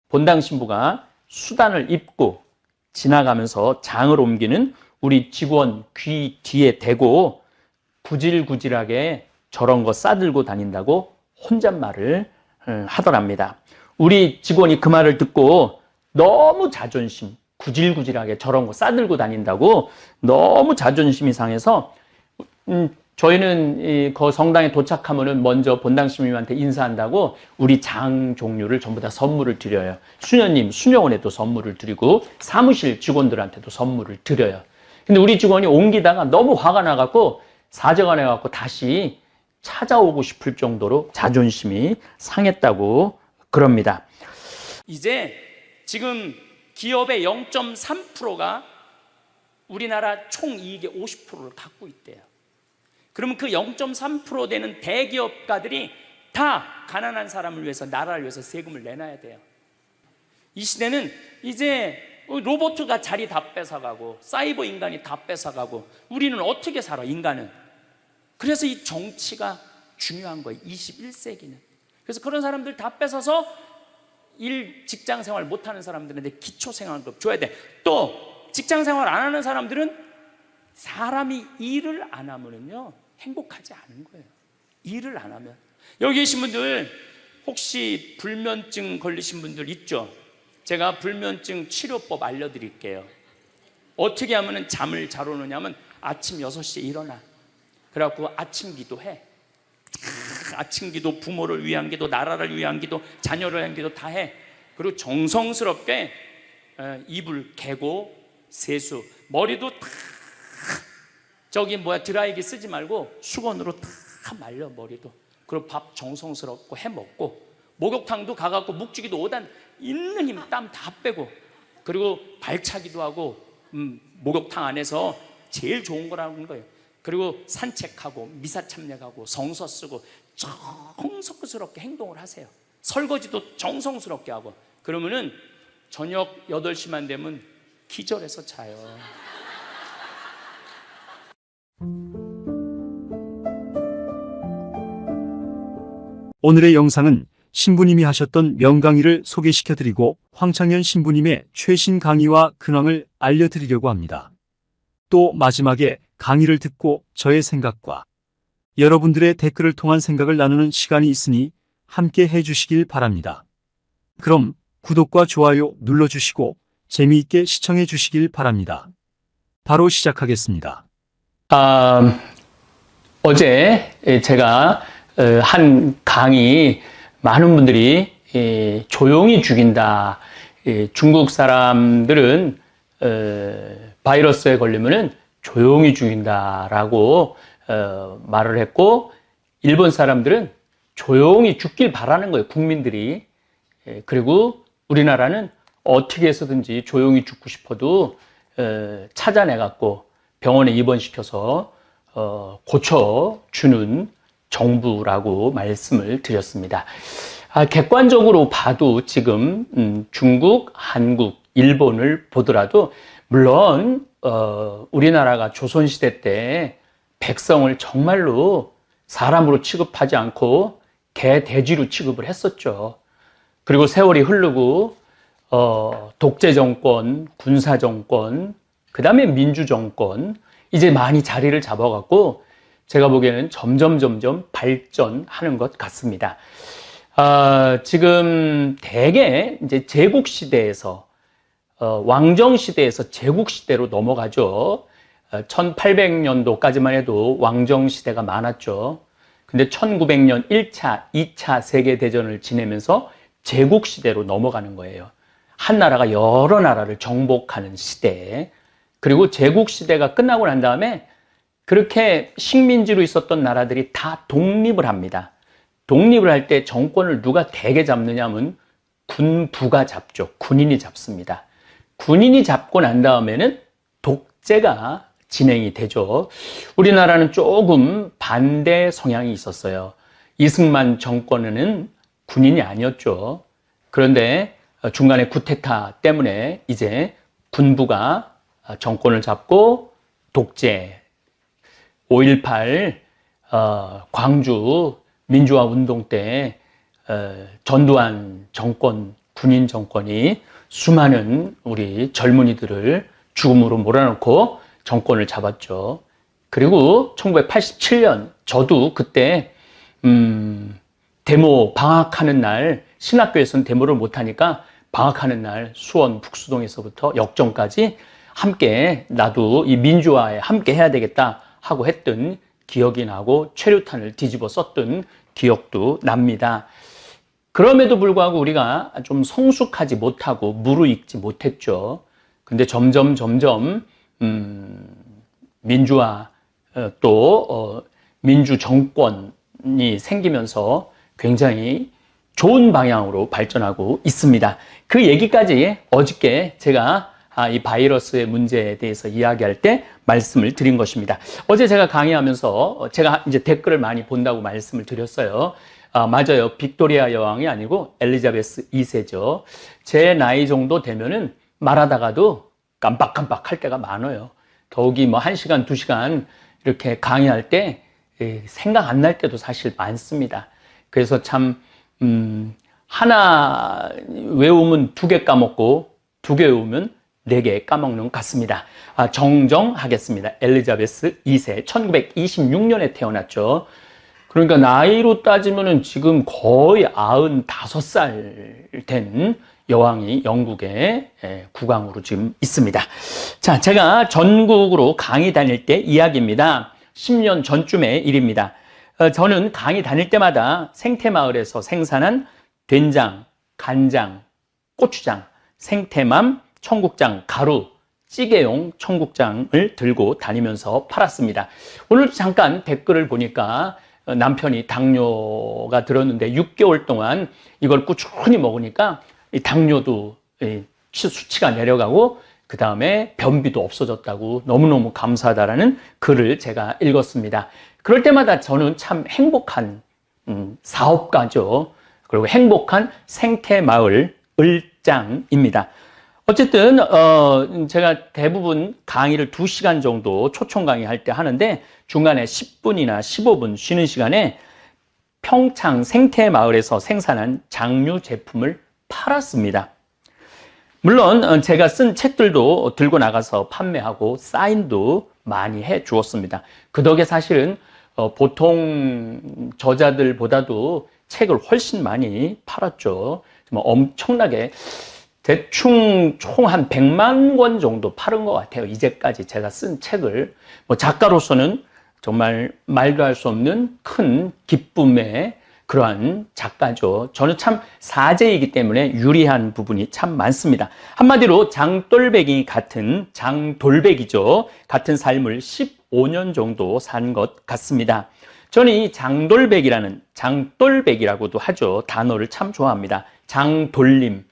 본당 신부가 수단을 입고 지나가면서 장을 옮기는 우리 직원 귀 뒤에 대고 구질구질하게 저런 거 싸들고 다닌다고 혼잣말을 하더랍니다. 우리 직원이 그 말을 듣고 너무 자존심, 구질구질하게 저런 거 싸들고 다닌다고 너무 자존심이 상해서 저희는 그 성당에 도착하면은 먼저 본당 신부님한테 인사한다고 우리 장 종류를 전부 다 선물을 드려요. 수녀님, 수녀원에도 선물을 드리고 사무실 직원들한테도 선물을 드려요. 근데 우리 직원이 옮기다가 너무 화가 나갖고 사정을 해갖고 다시 찾아오고 싶을 정도로 자존심이 상했다고 그럽니다. 이제 지금 기업의 0.3%가 우리나라 총이익의 50%를 갖고 있대요. 그러면 그 0.3% 되는 대기업가들이 다 가난한 사람을 위해서, 나라를 위해서 세금을 내놔야 돼요. 이 시대는 이제 로봇가 자리 다 뺏어가고 사이버 인간이 다 뺏어가고 우리는 어떻게 살아, 인간은? 그래서 이 정치가 중요한 거예요, 21세기는. 그래서 그런 사람들 다 뺏어서 직장 생활 못하는 사람들한테 기초생활급 줘야 돼. 또 직장 생활 안 하는 사람들은 사람이 일을 안 하면은요 행복하지 않은 거예요. 일을 안 하면. 여기 계신 분들 혹시 불면증 걸리신 분들 있죠? 제가 불면증 치료법 알려드릴게요. 어떻게 하면 잠을 잘 오느냐면 아침 6시에 일어나. 그래갖고 아침 기도해. 아침 기도, 부모를 위한 기도, 나라를 위한 기도, 자녀를 위한 기도 다 해. 그리고 정성스럽게 이불 개고 세수, 머리도 다 드라이기 쓰지 말고 수건으로 다 말려, 머리도. 그리고 밥 정성스럽고 해 먹고, 목욕탕도 가갖고 묵직이도 5단 있는 힘 땀 다 빼고, 그리고 발차기도 하고 목욕탕 안에서 제일 좋은 거라는 거예요. 그리고 산책하고 미사 참여하고 성서 쓰고 정성스럽게 행동을 하세요. 설거지도 정성스럽게 하고. 그러면은 저녁 8시만 되면 기절해서 자요. 오늘의 영상은 신부님이 하셨던 명강의를 소개시켜드리고 황창현 신부님의 최신 강의와 근황을 알려드리려고 합니다. 또 마지막에 강의를 듣고 저의 생각과 여러분들의 댓글을 통한 생각을 나누는 시간이 있으니 함께 해주시길 바랍니다. 그럼 구독과 좋아요 눌러주시고 재미있게 시청해 주시길 바랍니다. 바로 시작하겠습니다. 어제 제가 한 강의, 많은 분들이 조용히 죽인다. 중국 사람들은 바이러스에 걸리면은 조용히 죽인다라고 말을 했고, 일본 사람들은 조용히 죽길 바라는 거예요, 국민들이. 그리고 우리나라는 어떻게 해서든지 조용히 죽고 싶어도 찾아내갖고 병원에 입원시켜서 고쳐주는 정부라고 말씀을 드렸습니다. 객관적으로 봐도 지금 중국, 한국, 일본을 보더라도 물론 우리나라가 조선시대 때 백성을 정말로 사람으로 취급하지 않고 개, 돼지로 취급을 했었죠. 그리고 세월이 흐르고 독재 정권, 군사 정권, 그 다음에 민주 정권, 이제 많이 자리를 잡아갖고 제가 보기에는 점점 발전하는 것 같습니다. 지금 대개 이제 제국시대에서 왕정시대에서 제국시대로 넘어가죠. 1800년도까지만 해도 왕정시대가 많았죠. 근데 1900년 1차, 2차 세계대전을 지내면서 제국시대로 넘어가는 거예요. 한 나라가 여러 나라를 정복하는 시대. 그리고 제국시대가 끝나고 난 다음에 그렇게 식민지로 있었던 나라들이 다 독립을 합니다. 독립을 할 때 정권을 누가 대개 잡느냐면 군부가 잡죠. 군인이 잡습니다. 군인이 잡고 난 다음에는 독재가 진행이 되죠. 우리나라는 조금 반대 성향이 있었어요. 이승만 정권에는 군인이 아니었죠. 그런데 중간에 쿠데타 때문에 이제 군부가 정권을 잡고 독재, 5.18 광주 민주화 운동 때 전두환 정권 군인 정권이 수많은 우리 젊은이들을 죽음으로 몰아넣고 정권을 잡았죠. 그리고 1987년 저도 그때 데모 방학하는 날 신학교에서는 데모를 못하니까 방학하는 날 수원 북수동에서부터 역정까지 함께 나도 이 민주화에 함께 해야 되겠다 하고 했던 기억이 나고 최루탄을 뒤집어 썼던 기억도 납니다. 그럼에도 불구하고 우리가 좀 성숙하지 못하고 무르익지 못했죠. 근데 점점 민주화 또 민주 정권이 생기면서 굉장히 좋은 방향으로 발전하고 있습니다. 그 얘기까지 어저께 제가 이 바이러스의 문제에 대해서 이야기할 때 말씀을 드린 것입니다. 어제 제가 강의하면서 제가 이제 댓글을 많이 본다고 말씀을 드렸어요. 맞아요. 빅토리아 여왕이 아니고 엘리자베스 2세죠. 제 나이 정도 되면은 말하다가도 깜빡깜빡 할 때가 많아요. 더욱이 뭐 1시간, 2시간 이렇게 강의할 때 생각 안 날 때도 사실 많습니다. 그래서 참 하나 외우면 2개 까먹고 2개 외우면 4개 까먹는 것 같습니다. 정정하겠습니다. 엘리자베스 2세 1926년에 태어났죠. 그러니까 나이로 따지면은 지금 거의 95살 된 여왕이 영국의 국왕으로 지금 있습니다. 자, 제가 전국으로 강의 다닐 때 이야기입니다. 10년 전쯤의 일입니다. 저는 강의 다닐 때마다 생태마을에서 생산한 된장, 간장, 고추장, 생태맘, 청국장, 가루, 찌개용 청국장을 들고 다니면서 팔았습니다. 오늘 잠깐 댓글을 보니까 남편이 당뇨가 들었는데 6개월 동안 이걸 꾸준히 먹으니까 당뇨도 수치가 내려가고 그 다음에 변비도 없어졌다고 너무너무 감사하다라는 글을 제가 읽었습니다. 그럴 때마다 저는 참 행복한 사업가죠. 그리고 행복한 생태마을 을장입니다. 어쨌든 제가 대부분 강의를 2시간 정도 초청 강의할 때 하는데 중간에 10분이나 15분 쉬는 시간에 평창 생태마을에서 생산한 장류 제품을 팔았습니다. 물론 제가 쓴 책들도 들고 나가서 판매하고 사인도 많이 해 주었습니다. 그 덕에 사실은 보통 저자들보다도 책을 훨씬 많이 팔았죠. 엄청나게 대충 총 한 100만 권 정도 팔은 것 같아요. 이제까지 제가 쓴 책을. 작가로서는 정말 말도 할 수 없는 큰 기쁨의 그러한 작가죠. 저는 참 사제이기 때문에 유리한 부분이 참 많습니다. 한마디로 장돌배기 같은 장돌배기죠. 같은 삶을 15년 정도 산 것 같습니다. 저는 이 장돌배기라고도 하죠. 단어를 참 좋아합니다. 장돌림.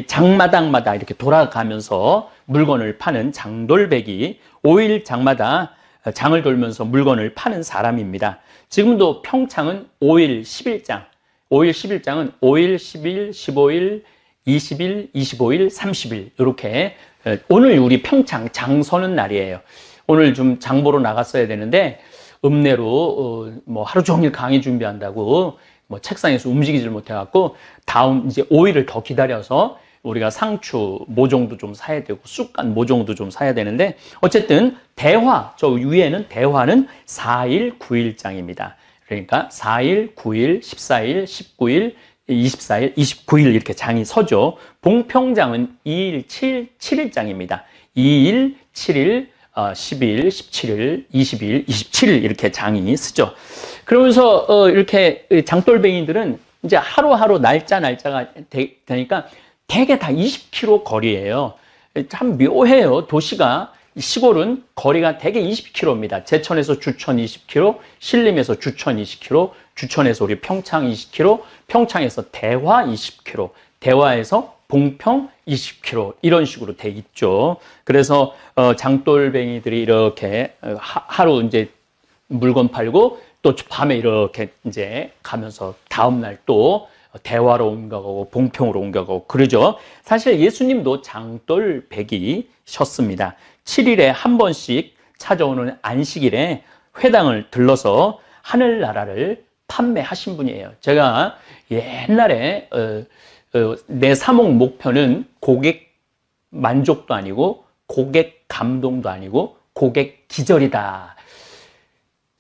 장마당마다 이렇게 돌아가면서 물건을 파는 장돌배기, 5일 장마다 장을 돌면서 물건을 파는 사람입니다. 지금도 평창은 5일 10일장, 5일 10일장은 5일, 10일, 15일, 20일, 25일, 30일 이렇게 오늘 우리 평창 장 서는 날이에요. 오늘 좀 장 보러 나갔어야 되는데 읍내로 뭐 하루 종일 강의 준비한다고 뭐 책상에서 움직이질 못해갖고 다음 이제 5일을 더 기다려서 우리가 상추 모종도 좀 사야 되고 쑥간 모종도 좀 사야 되는데 어쨌든 대화, 저 위에는 대화는 4일 9일장입니다. 그러니까 4일, 9일, 14일, 19일, 24일, 29일 이렇게 장이 서죠. 봉평장은 2일, 7일장입니다. 2일, 7일, 12일, 17일, 20일, 27일 이렇게 장이 서죠. 그러면서 이렇게 장돌뱅이들은 이제 하루하루 날짜가 되니까 대개 다 20km 거리예요. 참 묘해요. 도시가 시골은 거리가 대개 20km입니다. 제천에서 주천 20km, 신림에서 주천 20km, 주천에서 우리 평창 20km, 평창에서 대화 20km, 대화에서 봉평 20km 이런 식으로 돼 있죠. 그래서 장돌뱅이들이 이렇게 하루 이제 물건 팔고 또 밤에 이렇게 이제 가면서 다음날 또 대화로 옮겨가고 봉평으로 옮겨가고 그러죠. 사실 예수님도 장돌백이셨습니다. 7일에 한 번씩 찾아오는 안식일에 회당을 들러서 하늘나라를 판매하신 분이에요. 제가 옛날에 내 사목 목표는 고객 만족도 아니고 고객 감동도 아니고 고객 기절이다.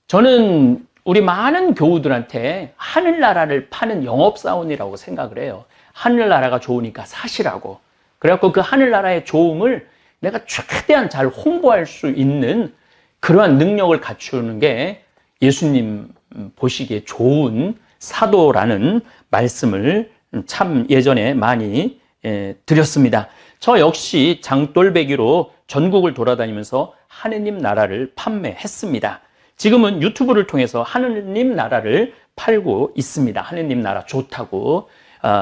저는 우리 많은 교우들한테 하늘나라를 파는 영업사원이라고 생각을 해요. 하늘나라가 좋으니까 사시라고. 그래갖고 그 하늘나라의 좋음을 내가 최대한 잘 홍보할 수 있는 그러한 능력을 갖추는 게 예수님 보시기에 좋은 사도라는 말씀을 참 예전에 많이 드렸습니다. 저 역시 장돌배기로 전국을 돌아다니면서 하느님 나라를 판매했습니다. 지금은 유튜브를 통해서 하느님 나라를 팔고 있습니다. 하느님 나라 좋다고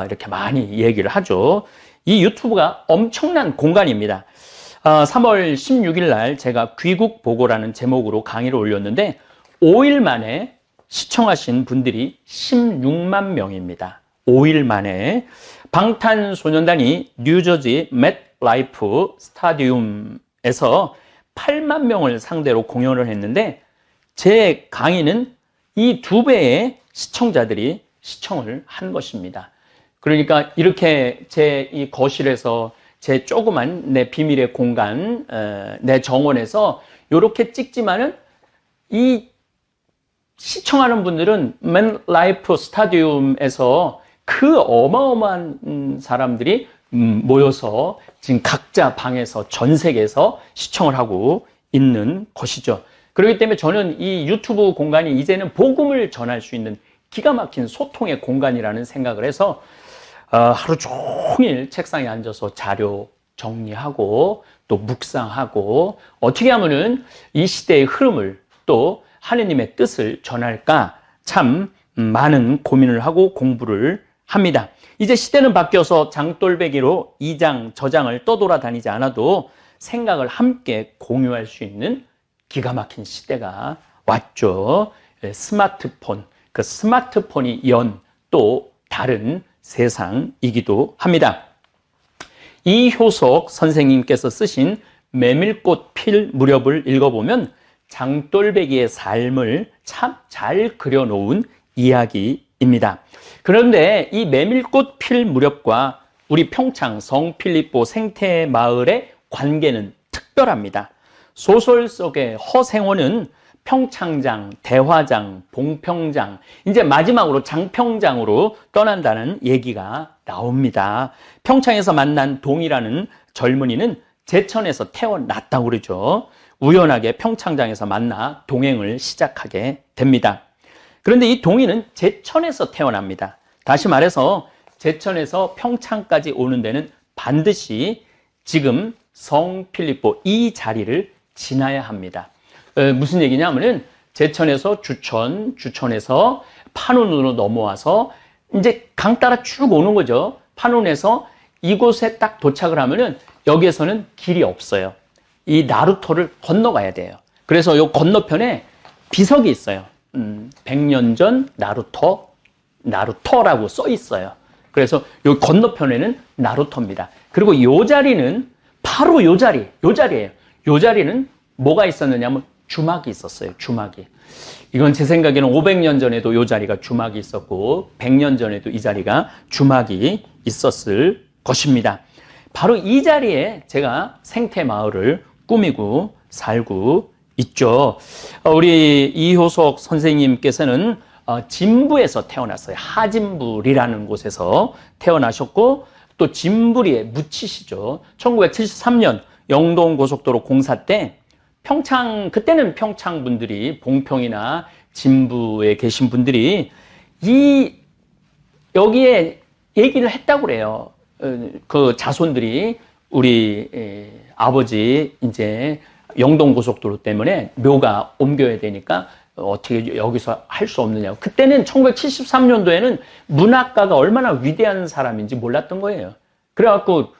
이렇게 많이 얘기를 하죠. 이 유튜브가 엄청난 공간입니다. 3월 16일 날 제가 귀국보고라는 제목으로 강의를 올렸는데 5일 만에 시청하신 분들이 16만 명입니다. 5일 만에 방탄소년단이 뉴저지 맷라이프 스타디움에서 8만 명을 상대로 공연을 했는데 제 강의는 이 2배의 시청자들이 시청을 한 것입니다. 그러니까 이렇게 제 이 거실에서 제 조그만 내 비밀의 공간, 내 정원에서 이렇게 찍지만은 이 시청하는 분들은 맨라이프 스타디움에서 그 어마어마한 사람들이 모여서 지금 각자 방에서 전 세계에서 시청을 하고 있는 것이죠. 그렇기 때문에 저는 이 유튜브 공간이 이제는 복음을 전할 수 있는 기가 막힌 소통의 공간이라는 생각을 해서 하루 종일 책상에 앉아서 자료 정리하고 또 묵상하고 어떻게 하면은 이 시대의 흐름을 또 하느님의 뜻을 전할까 참 많은 고민을 하고 공부를 합니다. 이제 시대는 바뀌어서 장돌배기로 이 장 저장을 떠돌아다니지 않아도 생각을 함께 공유할 수 있는 기가 막힌 시대가 왔죠. 스마트폰, 그 스마트폰이 연 또 다른 세상이기도 합니다. 이효석 선생님께서 쓰신 메밀꽃 필 무렵을 읽어보면 장돌배기의 삶을 참 잘 그려놓은 이야기입니다. 그런데 이 메밀꽃 필 무렵과 우리 평창 성필리포 생태마을의 관계는 특별합니다. 소설 속의 허생원은 평창장, 대화장, 봉평장, 이제 마지막으로 장평장으로 떠난다는 얘기가 나옵니다. 평창에서 만난 동이라는 젊은이는 제천에서 태어났다고 그러죠. 우연하게 평창장에서 만나 동행을 시작하게 됩니다. 그런데 이 동이는 제천에서 태어납니다. 다시 말해서 제천에서 평창까지 오는 데는 반드시 지금 성필리포 이 자리를 지나야 합니다. 무슨 얘기냐면은 제천에서 주천, 주천에서 판운으로 넘어와서 이제 강 따라 쭉 오는 거죠. 판운에서 이곳에 딱 도착을 하면은 여기에서는 길이 없어요. 이 나루터를 건너가야 돼요. 그래서 요 건너편에 비석이 있어요. 100년 전 나루터라고 써 있어요. 그래서 요 건너편에는 나루터입니다. 그리고 요 자리는 바로 요 자리예요. 요 자리는 뭐가 있었느냐면 주막이 있었어요. 주막이. 이건 제 생각에는 500년 전에도 요 자리가 주막이 있었고 100년 전에도 이 자리가 주막이 있었을 것입니다. 바로 이 자리에 제가 생태마을을 꾸미고 살고 있죠. 우리 이효석 선생님께서는 진부에서 태어났어요. 하진불이라는 곳에서 태어나셨고 또 진부리에 묻히시죠. 1973년 영동고속도로 공사 때 그때는 평창 분들이 봉평이나 진부에 계신 분들이 여기에 얘기를 했다고 그래요. 그 자손들이 우리 아버지 이제 영동고속도로 때문에 묘가 옮겨야 되니까 어떻게 여기서 할 수 없느냐고. 그때는 1973년도에는 문학가가 얼마나 위대한 사람인지 몰랐던 거예요. 그래갖고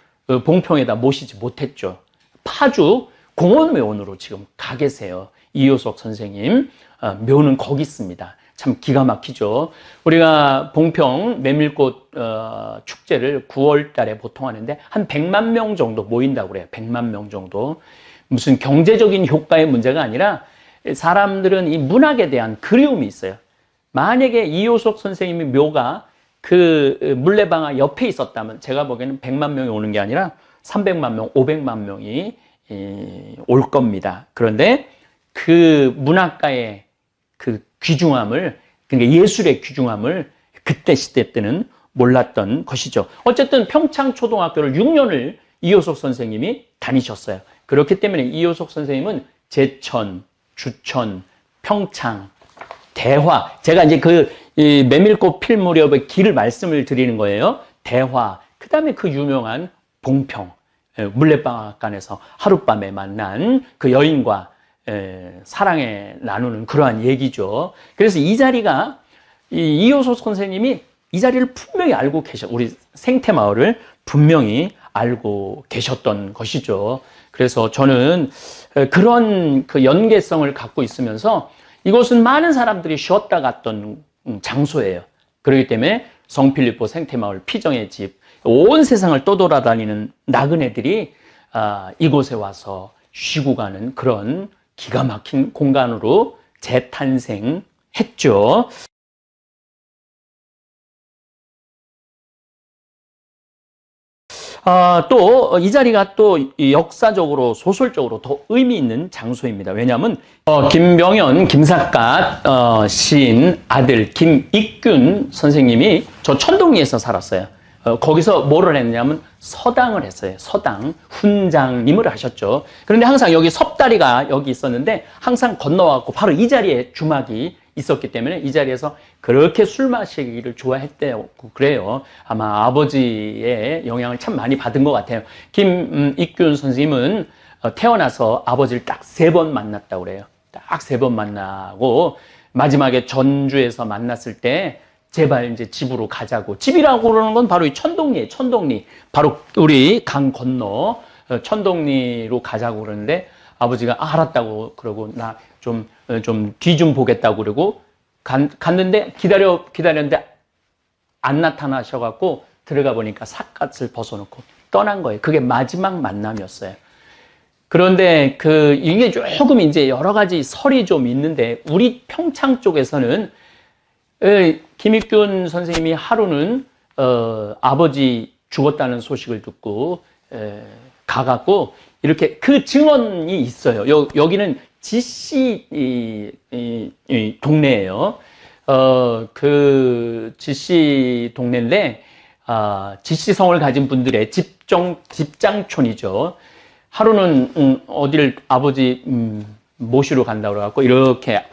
봉평에다 모시지 못했죠. 파주 공원묘원으로 지금 가 계세요. 이효석 선생님 묘는 거기 있습니다. 참 기가 막히죠. 우리가 봉평 메밀꽃 축제를 9월 달에 보통 하는데 한 100만 명 정도 모인다고 그래요. 100만 명 정도. 무슨 경제적인 효과의 문제가 아니라 사람들은 이 문학에 대한 그리움이 있어요. 만약에 이효석 선생님의 묘가 그 물레방아 옆에 있었다면 제가 보기에는 100만 명이 오는 게 아니라 300만 명, 500만 명이 올 겁니다. 그런데 그 문학가의 그 귀중함을, 그러니까 예술의 귀중함을 그때 시대 때는 몰랐던 것이죠. 어쨌든 평창초등학교를 6년을 이효석 선생님이 다니셨어요. 그렇기 때문에 이효석 선생님은 제천, 주천, 평창, 대화, 제가 이제 그 메밀꽃 필 무렵의 길을 말씀을 드리는 거예요. 대화, 그 다음에 그 유명한 봉평, 물레방앗간에서 하룻밤에 만난 그 여인과 사랑에 나누는 그러한 얘기죠. 그래서 이 자리가 이효석 선생님이 이 자리를 분명히 알고 우리 생태마을을 분명히 알고 계셨던 것이죠. 그래서 저는 그런 그 연계성을 갖고 있으면서 이곳은 많은 사람들이 쉬었다 갔던 장소예요. 그렇기 때문에 성필리포 생태마을 피정의 집, 온 세상을 떠돌아다니는 나그네들이 이곳에 와서 쉬고 가는 그런 기가 막힌 공간으로 재탄생했죠. 또 이 자리가 또 역사적으로 소설적으로 더 의미 있는 장소입니다. 왜냐하면 김병현, 김삿갓 시인 아들 김익균 선생님이 저 천동리에서 살았어요. 거기서 뭐를 했냐면 서당을 했어요. 서당, 훈장님을 하셨죠. 그런데 항상 여기 섭다리가 여기 있었는데 항상 건너왔고 바로 이 자리에 주막이 있었기 때문에 이 자리에서 그렇게 술 마시기를 좋아했대요. 그래요. 아마 아버지의 영향을 참 많이 받은 것 같아요. 김익균 선생님은 태어나서 아버지를 딱 3번 만났다고 그래요. 딱 3번 만나고 마지막에 전주에서 만났을 때 제발 이제 집으로 가자고. 집이라고 그러는 건 바로 이 천동리예요. 천동리. 바로 우리 강 건너 천동리로 가자고 그러는데 아버지가 알았다고 그러고 나 좀 뒤 좀 보겠다고 그러고 갔는데 기다렸는데 안 나타나셔갖고 들어가 보니까 삿갓을 벗어놓고 떠난 거예요. 그게 마지막 만남이었어요. 그런데 이게 조금 이제 여러 가지 설이 좀 있는데 우리 평창 쪽에서는 김익균 선생님이 하루는 아버지 죽었다는 소식을 듣고 가갖고 이렇게 그 증언이 있어요. 여기는 지씨 동네예요. 그 지씨 동네인데 지씨성을 가진 분들의 집장촌이죠. 하루는 어디를 아버지 모시러 간다고 그래갖고 이렇게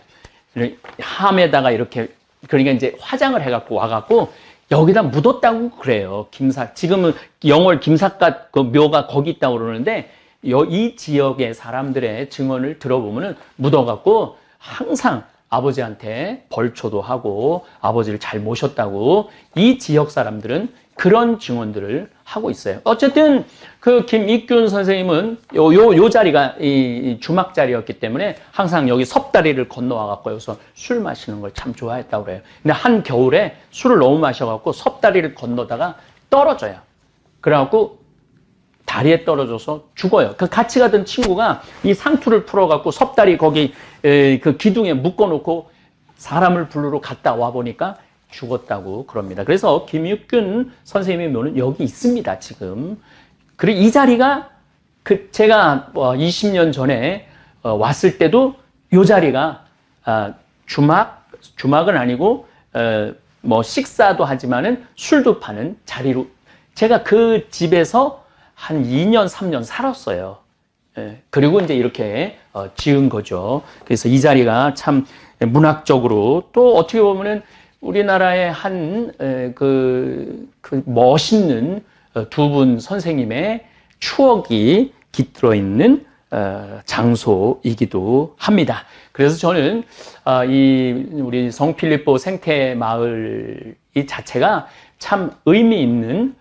함에다가 이렇게 그러니까 이제 화장을 해갖고 와갖고 여기다 묻었다고 그래요. 지금은 영월 김삿갓 그 묘가 거기 있다고 그러는데 이 지역의 사람들의 증언을 들어보면은 묻어갖고 항상 아버지한테 벌초도 하고 아버지를 잘 모셨다고 이 지역 사람들은 그런 증언들을 하고 있어요. 어쨌든 그 김익균 선생님은 요 자리가 이 주막 자리였기 때문에 항상 여기 섭다리를 건너와갖고 여기서 술 마시는 걸 참 좋아했다고 그래요. 근데 한 겨울에 술을 너무 마셔갖고 섭다리를 건너다가 떨어져요. 그래갖고 다리에 떨어져서 죽어요. 그 같이 가던 친구가 이 상투를 풀어갖고 섭다리 거기 그 기둥에 묶어놓고 사람을 부르러 갔다 와 보니까 죽었다고 그럽니다. 그래서 김익균 선생님의 묘는 여기 있습니다, 지금. 그리고 이 자리가 제가 20년 전에 왔을 때도 이 자리가 주막은 아니고 뭐 식사도 하지만은 술도 파는 자리로 제가 그 집에서 한 2년, 3년 살았어요. 그리고 이제 이렇게 지은 거죠. 그래서 이 자리가 참 문학적으로 또 어떻게 보면은 우리나라의 그 멋있는 두 분 선생님의 추억이 깃들어 있는 장소이기도 합니다. 그래서 저는 우리 성필리포 생태마을 이 자체가 참 의미 있는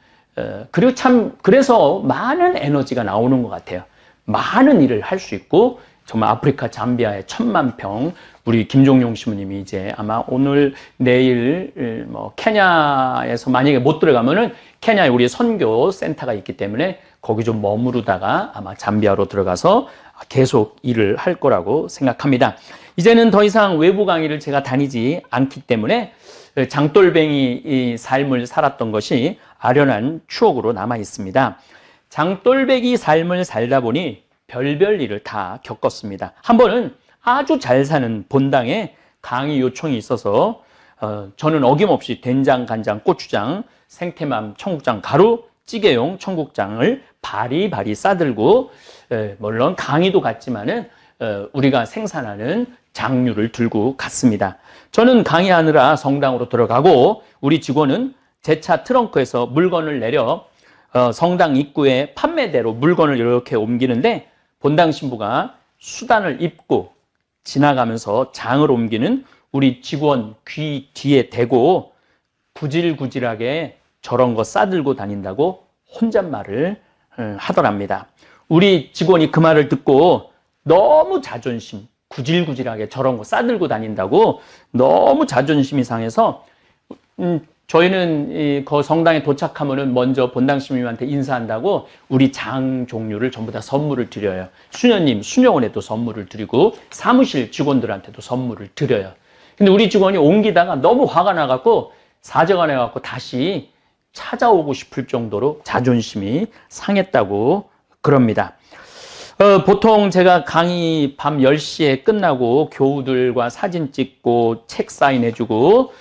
그리고 그래서 많은 에너지가 나오는 것 같아요. 많은 일을 할 수 있고, 정말 아프리카 잠비아의 1000만평, 우리 김종용 신부님이 이제 아마 오늘, 내일, 케냐에서 만약에 못 들어가면은, 케냐에 우리 선교 센터가 있기 때문에 거기 좀 머무르다가 아마 잠비아로 들어가서 계속 일을 할 거라고 생각합니다. 이제는 더 이상 외부 강의를 제가 다니지 않기 때문에, 장돌뱅이 이 삶을 살았던 것이 아련한 추억으로 남아 있습니다. 장돌뱅이 삶을 살다 보니 별별 일을 다 겪었습니다. 한 번은 아주 잘 사는 본당에 강의 요청이 있어서 저는 어김없이 된장, 간장, 고추장, 생태맘, 청국장, 가루, 찌개용 청국장을 바리바리 싸들고 물론 강의도 갔지만은 우리가 생산하는 장류를 들고 갔습니다. 저는 강의하느라 성당으로 들어가고 우리 직원은 제 차 트렁크에서 물건을 내려 성당 입구에 판매대로 물건을 이렇게 옮기는데 본당 신부가 수단을 입고 지나가면서 장을 옮기는 우리 직원 귀 뒤에 대고 구질구질하게 저런 거 싸들고 다닌다고 혼잣말을 하더랍니다. 우리 직원이 그 말을 듣고 너무 자존심, 구질구질하게 저런 거 싸들고 다닌다고 너무 자존심이 상해서 저희는 그 성당에 도착하면은 먼저 본당 신부님한테 인사한다고 우리 장 종류를 전부 다 선물을 드려요. 수녀님, 수녀원에도 선물을 드리고 사무실 직원들한테도 선물을 드려요. 근데 우리 직원이 옮기다가 너무 화가 나갖고 사정을 해갖고 다시 찾아오고 싶을 정도로 자존심이 상했다고 그럽니다. 보통 제가 강의 밤 10시에 끝나고 교우들과 사진 찍고 책 사인해주고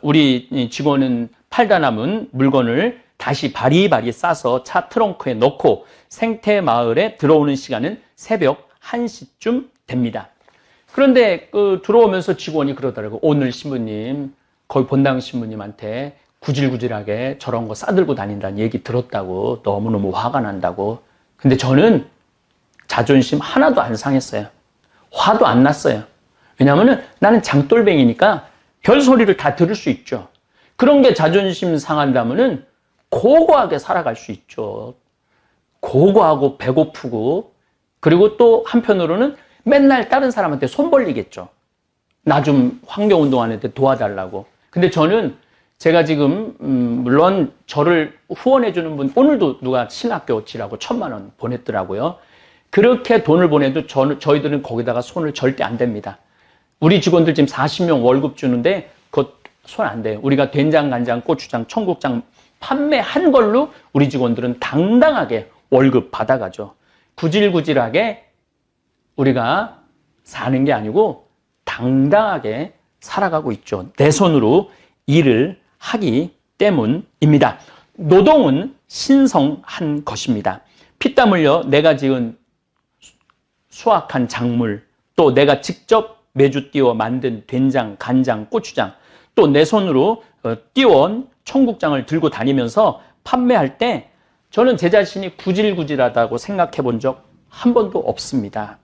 우리 직원은 팔다 남은 물건을 다시 바리바리 싸서 차 트렁크에 넣고 생태마을에 들어오는 시간은 새벽 1시쯤 됩니다. 그런데 들어오면서 직원이 그러더라고요. 오늘 신부님, 거기 본당 신부님한테 구질구질하게 저런 거 싸들고 다닌다는 얘기 들었다고 너무너무 화가 난다고. 근데 저는 자존심 하나도 안 상했어요. 화도 안 났어요. 왜냐하면 나는 장돌뱅이니까 별소리를 다 들을 수 있죠. 그런 게 자존심 상한다면은 고고하게 살아갈 수 있죠. 고고하고 배고프고 그리고 또 한편으로는 맨날 다른 사람한테 손 벌리겠죠. 나 좀 환경운동하는데 도와달라고. 근데 저는 제가 지금 물론 저를 후원해주는 분 오늘도 누가 신학교 지라고 1,000,000원 보냈더라고요. 그렇게 돈을 보내도 저희들은 거기다가 손을 절대 안 댑니다. 우리 직원들 지금 40명 월급 주는데 그거 손 안 돼요. 우리가 된장, 간장, 고추장, 청국장 판매한 걸로 우리 직원들은 당당하게 월급 받아가죠. 구질구질하게 우리가 사는 게 아니고 당당하게 살아가고 있죠. 내 손으로 일을 하기 때문입니다. 노동은 신성한 것입니다. 피땀 흘려 내가 지은 수확한 작물, 또 내가 직접 매주 띄워 만든 된장, 간장, 고추장, 또 내 손으로 띄워온 청국장을 들고 다니면서 판매할 때 저는 제 자신이 구질구질하다고 생각해 본 적 한 번도 없습니다.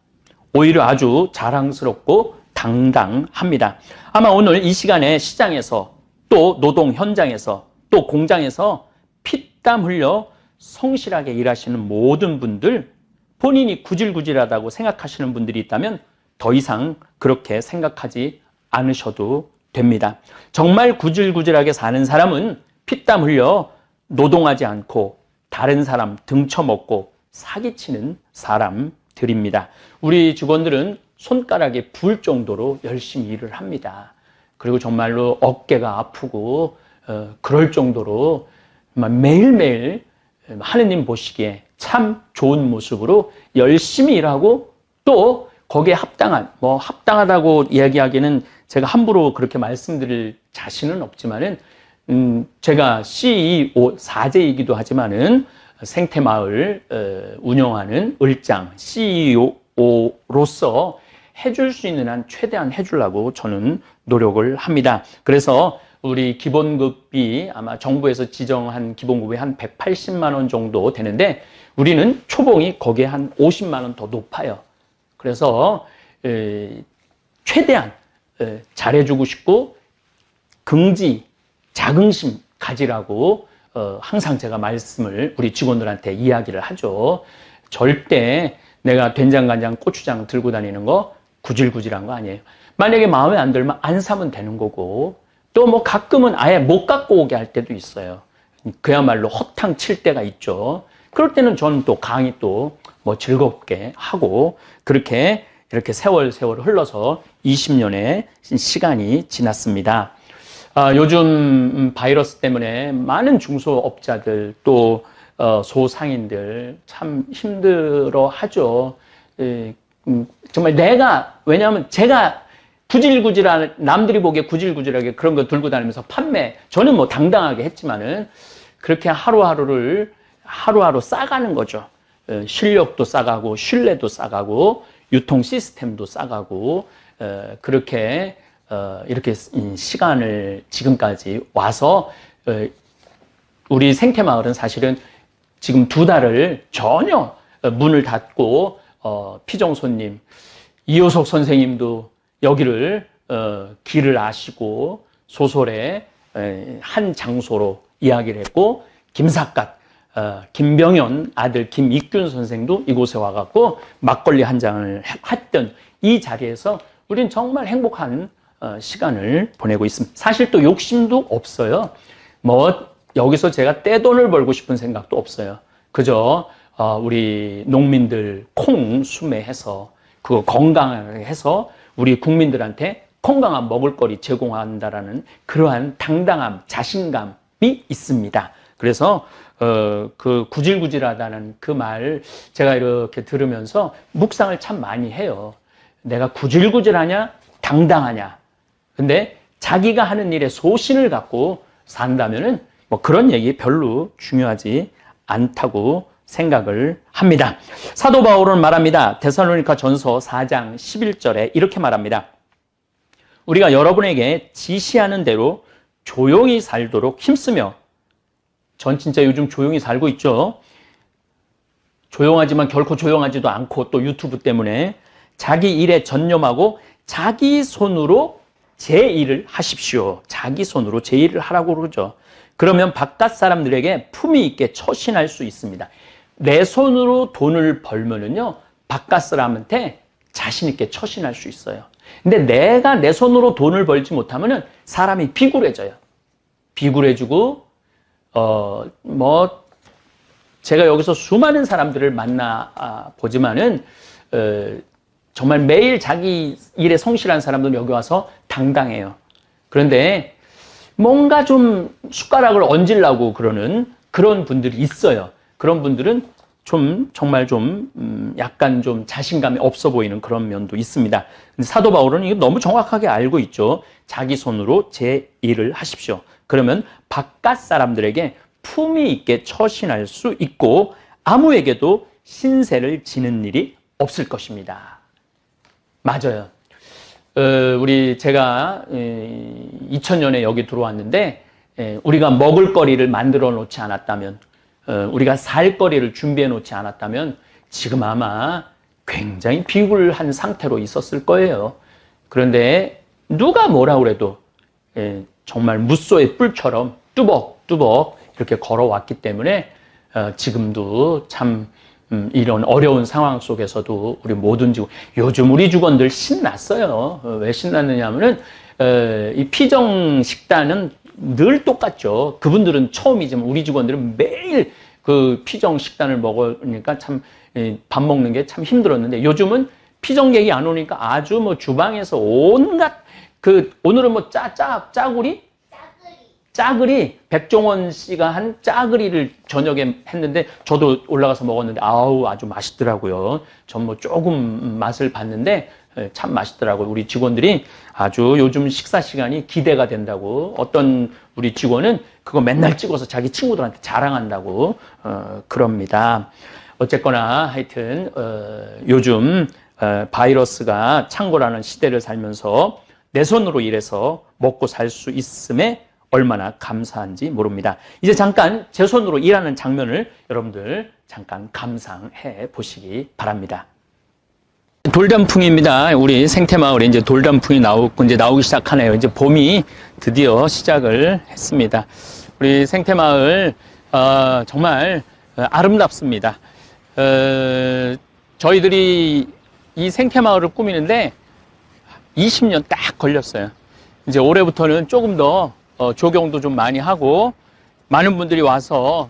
오히려 아주 자랑스럽고 당당합니다. 아마 오늘 이 시간에 시장에서 또 노동 현장에서 또 공장에서 피땀 흘려 성실하게 일하시는 모든 분들, 본인이 구질구질하다고 생각하시는 분들이 있다면 더 이상 그렇게 생각하지 않으셔도 됩니다. 정말 구질구질하게 사는 사람은 피땀 흘려 노동하지 않고 다른 사람 등쳐먹고 사기치는 사람들입니다. 우리 직원들은 손가락에 부을 정도로 열심히 일을 합니다. 그리고 정말로 어깨가 아프고 그럴 정도로 매일매일 하느님 보시기에 참 좋은 모습으로 열심히 일하고 또 거기에 합당하다고 이야기하기는 제가 함부로 그렇게 말씀드릴 자신은 없지만은 제가 CEO 4제이기도 하지만은 생태마을 운영하는 을장 CEO로서 해줄 수 있는 한 최대한 해주려고 저는 노력을 합니다. 그래서 우리 기본급이 아마 정부에서 지정한 기본급이 한 180만 원 정도 되는데 우리는 초봉이 거기에 한 50만 원 더 높아요. 그래서 최대한 잘해주고 싶고 긍지, 자긍심 가지라고 항상 제가 말씀을 우리 직원들한테 이야기를 하죠. 절대 내가 된장, 간장, 고추장 들고 다니는 거 구질구질한 거 아니에요. 만약에 마음에 안 들면 안 사면 되는 거고 또 뭐 가끔은 아예 못 갖고 오게 할 때도 있어요. 그야말로 허탕 칠 때가 있죠. 그럴 때는 저는 또 강의 또 뭐 즐겁게 하고 그렇게 이렇게 세월 흘러서 20년의 시간이 지났습니다. 요즘 바이러스 때문에 많은 중소업자들 또 소상인들 참 힘들어 하죠. 정말 왜냐하면 제가 남들이 보기에 구질구질하게 그런 거 들고 다니면서 저는 뭐 당당하게 했지만은 그렇게 하루하루 싸가는 거죠. 실력도 싸가고, 신뢰도 싸가고, 유통 시스템도 싸가고, 그렇게, 이렇게 시간을 지금까지 와서, 우리 생태마을은 사실은 지금 2달을 전혀 문을 닫고, 피정 손님, 이효석 선생님도 여기를, 길을 아시고, 소설의 한 장소로 이야기를 했고, 김삿갓, 김병현 아들 김익균 선생도 이곳에 와갖고 막걸리 한 잔을 했던 이 자리에서 우린 정말 행복한 시간을 보내고 있습니다. 사실 또 욕심도 없어요. 여기서 제가 떼돈을 벌고 싶은 생각도 없어요. 그저 우리 농민들 콩 수매해서 그거 건강하게 해서 우리 국민들한테 건강한 먹을거리 제공한다라는 그러한 당당함, 자신감이 있습니다. 그래서 그 구질구질하다는 그 말 제가 이렇게 들으면서 묵상을 참 많이 해요. 내가 구질구질하냐, 당당하냐. 근데 자기가 하는 일에 소신을 갖고 산다면은 뭐 그런 얘기 별로 중요하지 않다고 생각을 합니다. 사도 바울은 말합니다. 데살로니가 전서 4장 11절에 이렇게 말합니다. 우리가 여러분에게 지시하는 대로 조용히 살도록 힘쓰며, 전 진짜 요즘 조용히 살고 있죠. 조용하지만 결코 조용하지도 않고 또 유튜브 때문에 자기 일에 전념하고 자기 손으로 제 일을 하십시오. 자기 손으로 제 일을 하라고 그러죠. 그러면 바깥 사람들에게 품위 있게 처신할 수 있습니다. 내 손으로 돈을 벌면은요, 바깥 사람한테 자신 있게 처신할 수 있어요. 근데 내가 내 손으로 돈을 벌지 못하면은 사람이 비굴해져요. 비굴해지고 제가 여기서 수많은 사람들을 만나 보지만은, 정말 매일 자기 일에 성실한 사람들은 여기 와서 당당해요. 그런데 뭔가 좀 숟가락을 얹으려고 그러는 그런 분들이 있어요. 그런 분들은 정말 약간 좀 자신감이 없어 보이는 그런 면도 있습니다. 근데 사도 바울은 이거 너무 정확하게 알고 있죠. 자기 손으로 제 일을 하십시오. 그러면 바깥 사람들에게 품위 있게 처신할 수 있고 아무에게도 신세를 지는 일이 없을 것입니다. 맞아요. 제가 2000년에 여기 들어왔는데, 우리가 먹을 거리를 만들어 놓지 않았다면, 우리가 살 거리를 준비해 놓지 않았다면 지금 아마 굉장히 비굴한 상태로 있었을 거예요. 그런데 누가 뭐라 그래도 정말 무소의 뿔처럼 뚜벅뚜벅 이렇게 걸어왔기 때문에 지금도 참 이런 어려운 상황 속에서도 우리 모든 요즘 우리 직원들 신났어요. 왜 신났느냐 하면은 이 피정 식단은 늘 똑같죠. 그분들은 처음이지만 우리 직원들은 매일 그 피정 식단을 먹으니까 참 밥 먹는 게 참 힘들었는데, 요즘은 피정객이 안 오니까 아주 뭐 주방에서 온갖 오늘은 뭐 짜글이 백종원 씨가 한 짜글이를 저녁에 했는데 저도 올라가서 먹었는데 아주 맛있더라고요. 전 뭐 조금 맛을 봤는데 참 맛있더라고요. 우리 직원들이 아주 요즘 식사 시간이 기대가 된다고, 어떤 우리 직원은 그거 맨날 찍어서 자기 친구들한테 자랑한다고 그럽니다. 어쨌거나 하여튼 요즘 바이러스가 창궐하는 시대를 살면서 내 손으로 일해서 먹고 살 수 있음에 얼마나 감사한지 모릅니다. 이제 잠깐 제 손으로 일하는 장면을 여러분들 잠깐 감상해 보시기 바랍니다. 돌단풍입니다. 우리 생태마을에 이제 돌단풍이 나오기 시작하네요. 이제 봄이 드디어 시작을 했습니다. 우리 생태마을 정말 아름답습니다. 저희들이 이 생태마을을 꾸미는데 20년 딱 걸렸어요. 이제 올해부터는 조금 더 조경도 좀 많이 하고 많은 분들이 와서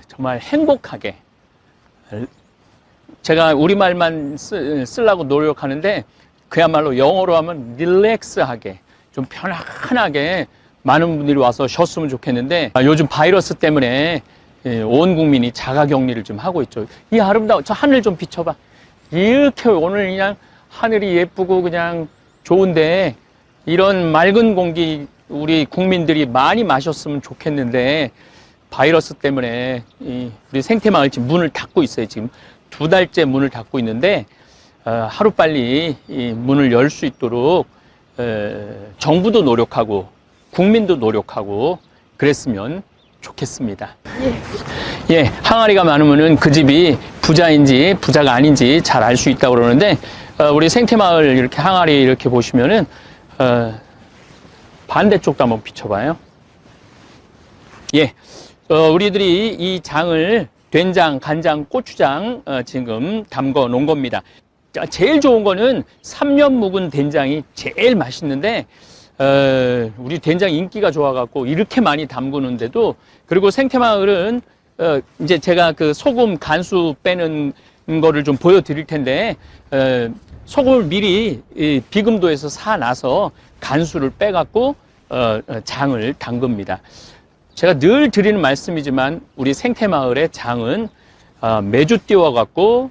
정말 행복하게, 제가 우리말만 쓰려고 노력하는데 그야말로 영어로 하면 릴렉스하게 좀 편안하게 많은 분들이 와서 쉬었으면 좋겠는데 요즘 바이러스 때문에 온 국민이 자가격리를 좀 하고 있죠. 이 아름다운 저 하늘 좀 비춰봐. 이렇게 오늘 그냥 하늘이 예쁘고 그냥 좋은데 이런 맑은 공기 우리 국민들이 많이 마셨으면 좋겠는데 바이러스 때문에 우리 생태마을 지금 문을 닫고 있어요. 지금 2달째 문을 닫고 있는데 하루빨리 이 문을 열 수 있도록 정부도 노력하고 국민도 노력하고 그랬으면 좋겠습니다. 예, 항아리가 많으면은 그 집이 부자인지 부자가 아닌지 잘 알 수 있다고 그러는데 우리 생태마을 이렇게 항아리 이렇게 보시면은 반대쪽도 한번 비춰봐요. 예, 우리들이 이 장을 된장, 간장, 고추장 지금 담궈 놓은 겁니다. 제일 좋은 거는 3년 묵은 된장이 제일 맛있는데 우리 된장 인기가 좋아갖고 이렇게 많이 담그는데도 그리고 생태마을은 이제 제가 그 소금 간수 빼는 거를 좀 보여드릴 텐데 소금을 미리 비금도에서 사놔서 간수를 빼갖고 장을 담급니다. 제가 늘 드리는 말씀이지만 우리 생태마을의 장은 매주 띄워갖고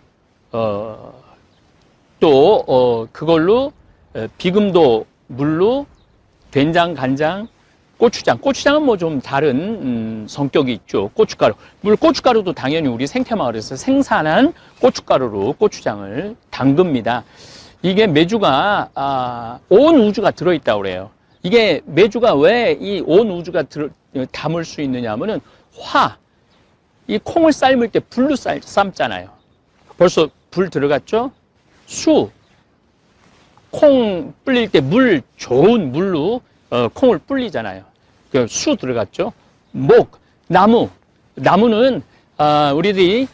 또 그걸로 비금도 물로 된장, 간장, 고추장은 뭐 좀 다른 성격이 있죠. 고춧가루. 물론 고춧가루도 당연히 우리 생태마을에서 생산한 고춧가루로 고추장을 담급니다. 이게 메주가 온 우주가 들어있다고 그래요. 이게 메주가 왜 이 온 우주가 담을 수 있느냐 하면은 이 콩을 삶을 때 불로 삶잖아요. 벌써 불 들어갔죠? 콩 불릴 때 좋은 물로 콩을 불리잖아요. 그 수 들어갔죠? 나무는 우리들이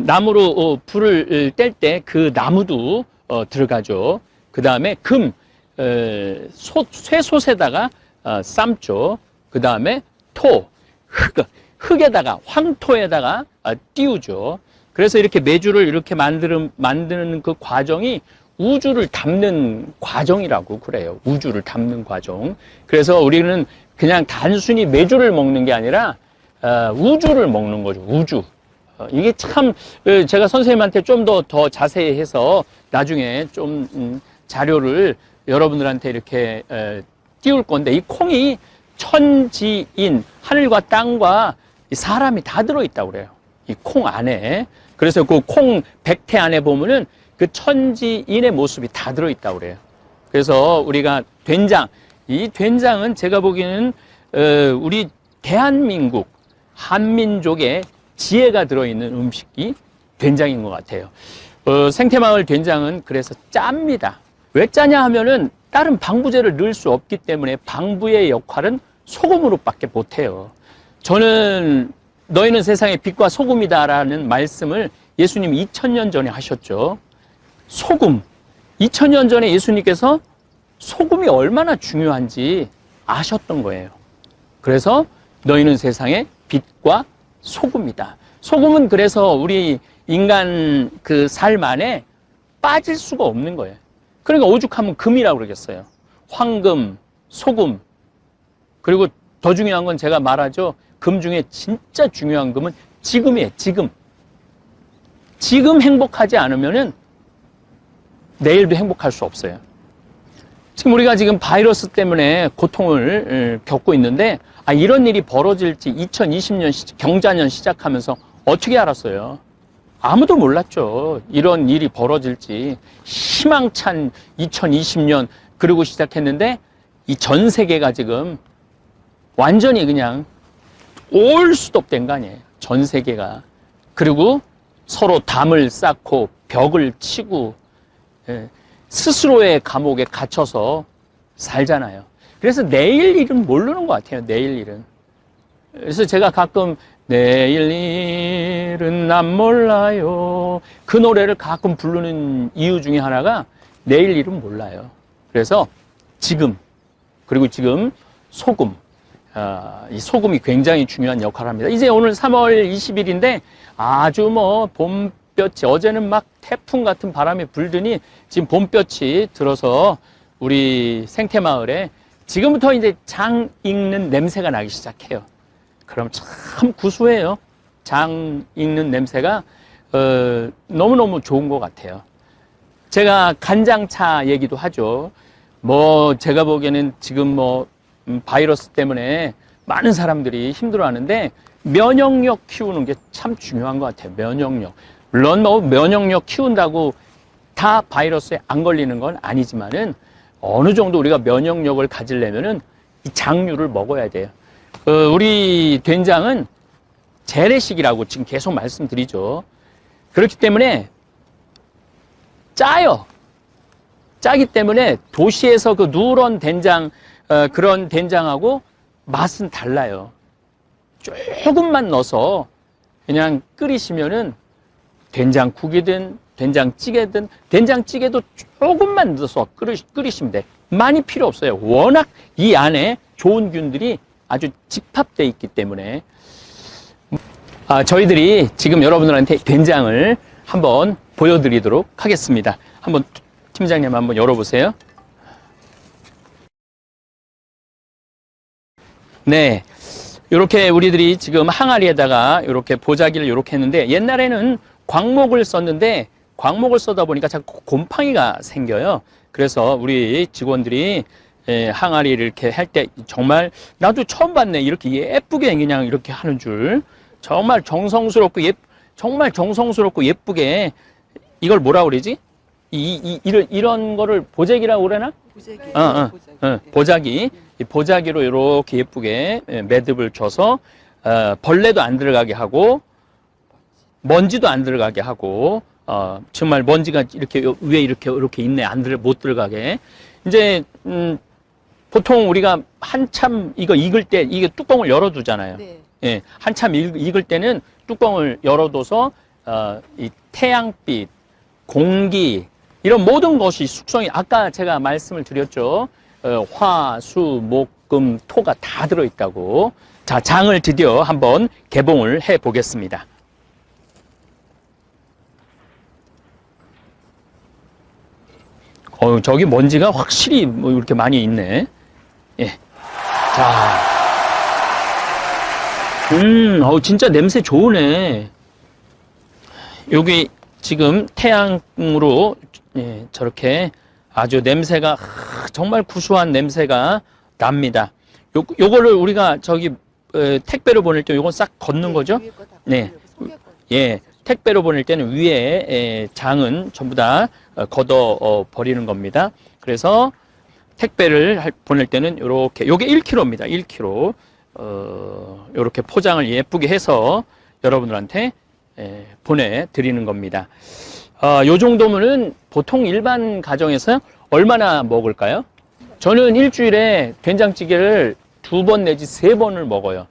나무로 불을 뗄 때 그 나무도 들어가죠. 그 다음에 쇠솥에다가 삶죠. 그 다음에 흙에다가 황토에다가 띄우죠. 그래서 이렇게 메주를 이렇게 만드는 그 과정이 우주를 담는 과정이라고 그래요. 우주를 담는 과정. 그래서 우리는 그냥 단순히 메주를 먹는 게 아니라 우주를 먹는 거죠. 우주. 이게 참 제가 선생님한테 좀 더 자세히 해서 나중에 좀 자료를 여러분들한테 이렇게 띄울 건데 이 콩이 천지인 하늘과 땅과 사람이 다 들어있다고 그래요. 이 콩 안에. 그래서 그 콩 백태 안에 보면은 그 천지인의 모습이 다 들어있다고 그래요. 그래서 우리가 이 된장은 제가 보기에는 우리 대한민국 한민족의 지혜가 들어있는 음식이 된장인 것 같아요. 생태마을 된장은 그래서 짭니다. 왜 짜냐 하면은 다른 방부제를 넣을 수 없기 때문에 방부의 역할은 소금으로밖에 못해요. 저는 너희는 세상의 빛과 소금이다라는 말씀을 예수님이 2000년 전에 하셨죠. 소금. 2000년 전에 예수님께서 소금이 얼마나 중요한지 아셨던 거예요. 그래서 너희는 세상의 빛과 소금이다. 소금은 그래서 우리 인간 그 삶 안에 빠질 수가 없는 거예요. 그러니까 오죽하면 금이라고 그러겠어요. 황금, 소금. 그리고 더 중요한 건 제가 말하죠. 금 중에 진짜 중요한 금은 지금이에요. 지금 행복하지 않으면은 내일도 행복할 수 없어요. 지금 우리가 지금 바이러스 때문에 고통을 겪고 있는데 이런 일이 벌어질지 2020년 경자년 시작하면서 어떻게 알았어요? 아무도 몰랐죠. 이런 일이 벌어질지. 희망찬 2020년 그러고 시작했는데 이 전 세계가 지금 완전히 그냥 올 수도 없된 거 아니에요. 전 세계가. 그리고 서로 담을 쌓고 벽을 치고 스스로의 감옥에 갇혀서 살잖아요. 그래서 내일 일은 모르는 것 같아요. 내일 일은. 그래서 제가 가끔 내일 일은 난 몰라요. 그 노래를 가끔 부르는 이유 중에 하나가 내일 일은 몰라요. 그래서 지금 그리고 지금 소금. 이 소금이 굉장히 중요한 역할을 합니다. 이제 오늘 3월 20일인데 아주 봄볕이 어제는 막 태풍 같은 바람이 불더니 지금 봄볕이 들어서 우리 생태마을에 지금부터 이제 장 익는 냄새가 나기 시작해요. 그럼 참 구수해요. 장 익는 냄새가 너무너무 좋은 것 같아요. 제가 간장차 얘기도 하죠. 뭐 제가 보기에는 지금 뭐 바이러스 때문에 많은 사람들이 힘들어하는데 면역력 키우는 게 참 중요한 것 같아요. 면역력. 물론 뭐 면역력 키운다고 다 바이러스에 안 걸리는 건 아니지만은 어느 정도 우리가 면역력을 가지려면은 이 장류를 먹어야 돼요. 우리 된장은 재래식이라고 지금 계속 말씀드리죠. 그렇기 때문에 짜요. 짜기 때문에 도시에서 그 누런 된장, 그런 된장하고 맛은 달라요. 조금만 넣어서 그냥 끓이시면은 된장국이든 된장찌개든 된장찌개도 조금만 넣어서 끓이시면 돼. 많이 필요 없어요. 워낙 이 안에 좋은 균들이 아주 집합되어 있기 때문에 저희들이 지금 여러분들한테 된장을 한번 보여드리도록 하겠습니다. 한번 팀장님 한번 열어보세요. 네, 이렇게 우리들이 지금 항아리에다가 이렇게 보자기를 이렇게 했는데 옛날에는 광목을 썼는데 광목을 써다 보니까 자꾸 곰팡이가 생겨요. 그래서 우리 직원들이 항아리를 이렇게 할 때 정말 나도 처음 봤네. 이렇게 예쁘게 그냥 이렇게 하는 줄. 정말 정성스럽고 정말 정성스럽고 예쁘게 이걸 뭐라 그러지? 이런 거를 보자기라고 그러나? 보자기. 이 보자기로 이렇게 예쁘게 매듭을 쳐서 벌레도 안 들어가게 하고 먼지도 안 들어가게 하고 정말 먼지가 이렇게 위에 이렇게 있네. 못 들어가게. 이제 보통 우리가 한참 이거 익을 때 이게 뚜껑을 열어두잖아요. 네. 예, 한참 익을 때는 뚜껑을 열어둬서 이 태양빛, 공기 이런 모든 것이 숙성이 아까 제가 말씀을 드렸죠. 화, 수, 목, 금, 토가 다 들어있다고. 자, 장을 드디어 한번 개봉을 해 보겠습니다. 저기 먼지가 확실히 뭐 이렇게 많이 있네. 예. 자. 진짜 냄새 좋으네. 여기 지금 태양으로 저렇게 아주 냄새가 정말 구수한 냄새가 납니다. 요거를 우리가 저기 택배로 보낼 때 요건 싹 걷는 거죠? 네. 예. 택배로 보낼 때는 위에 장은 전부 다 걷어 버리는 겁니다. 그래서 택배를 보낼 때는 요렇게 요게 1kg입니다. 1kg. 요렇게 포장을 예쁘게 해서 여러분들한테 보내드리는 겁니다. 요 정도면은 보통 일반 가정에서 얼마나 먹을까요? 저는 일주일에 된장찌개를 2번 내지 3번을 먹어요.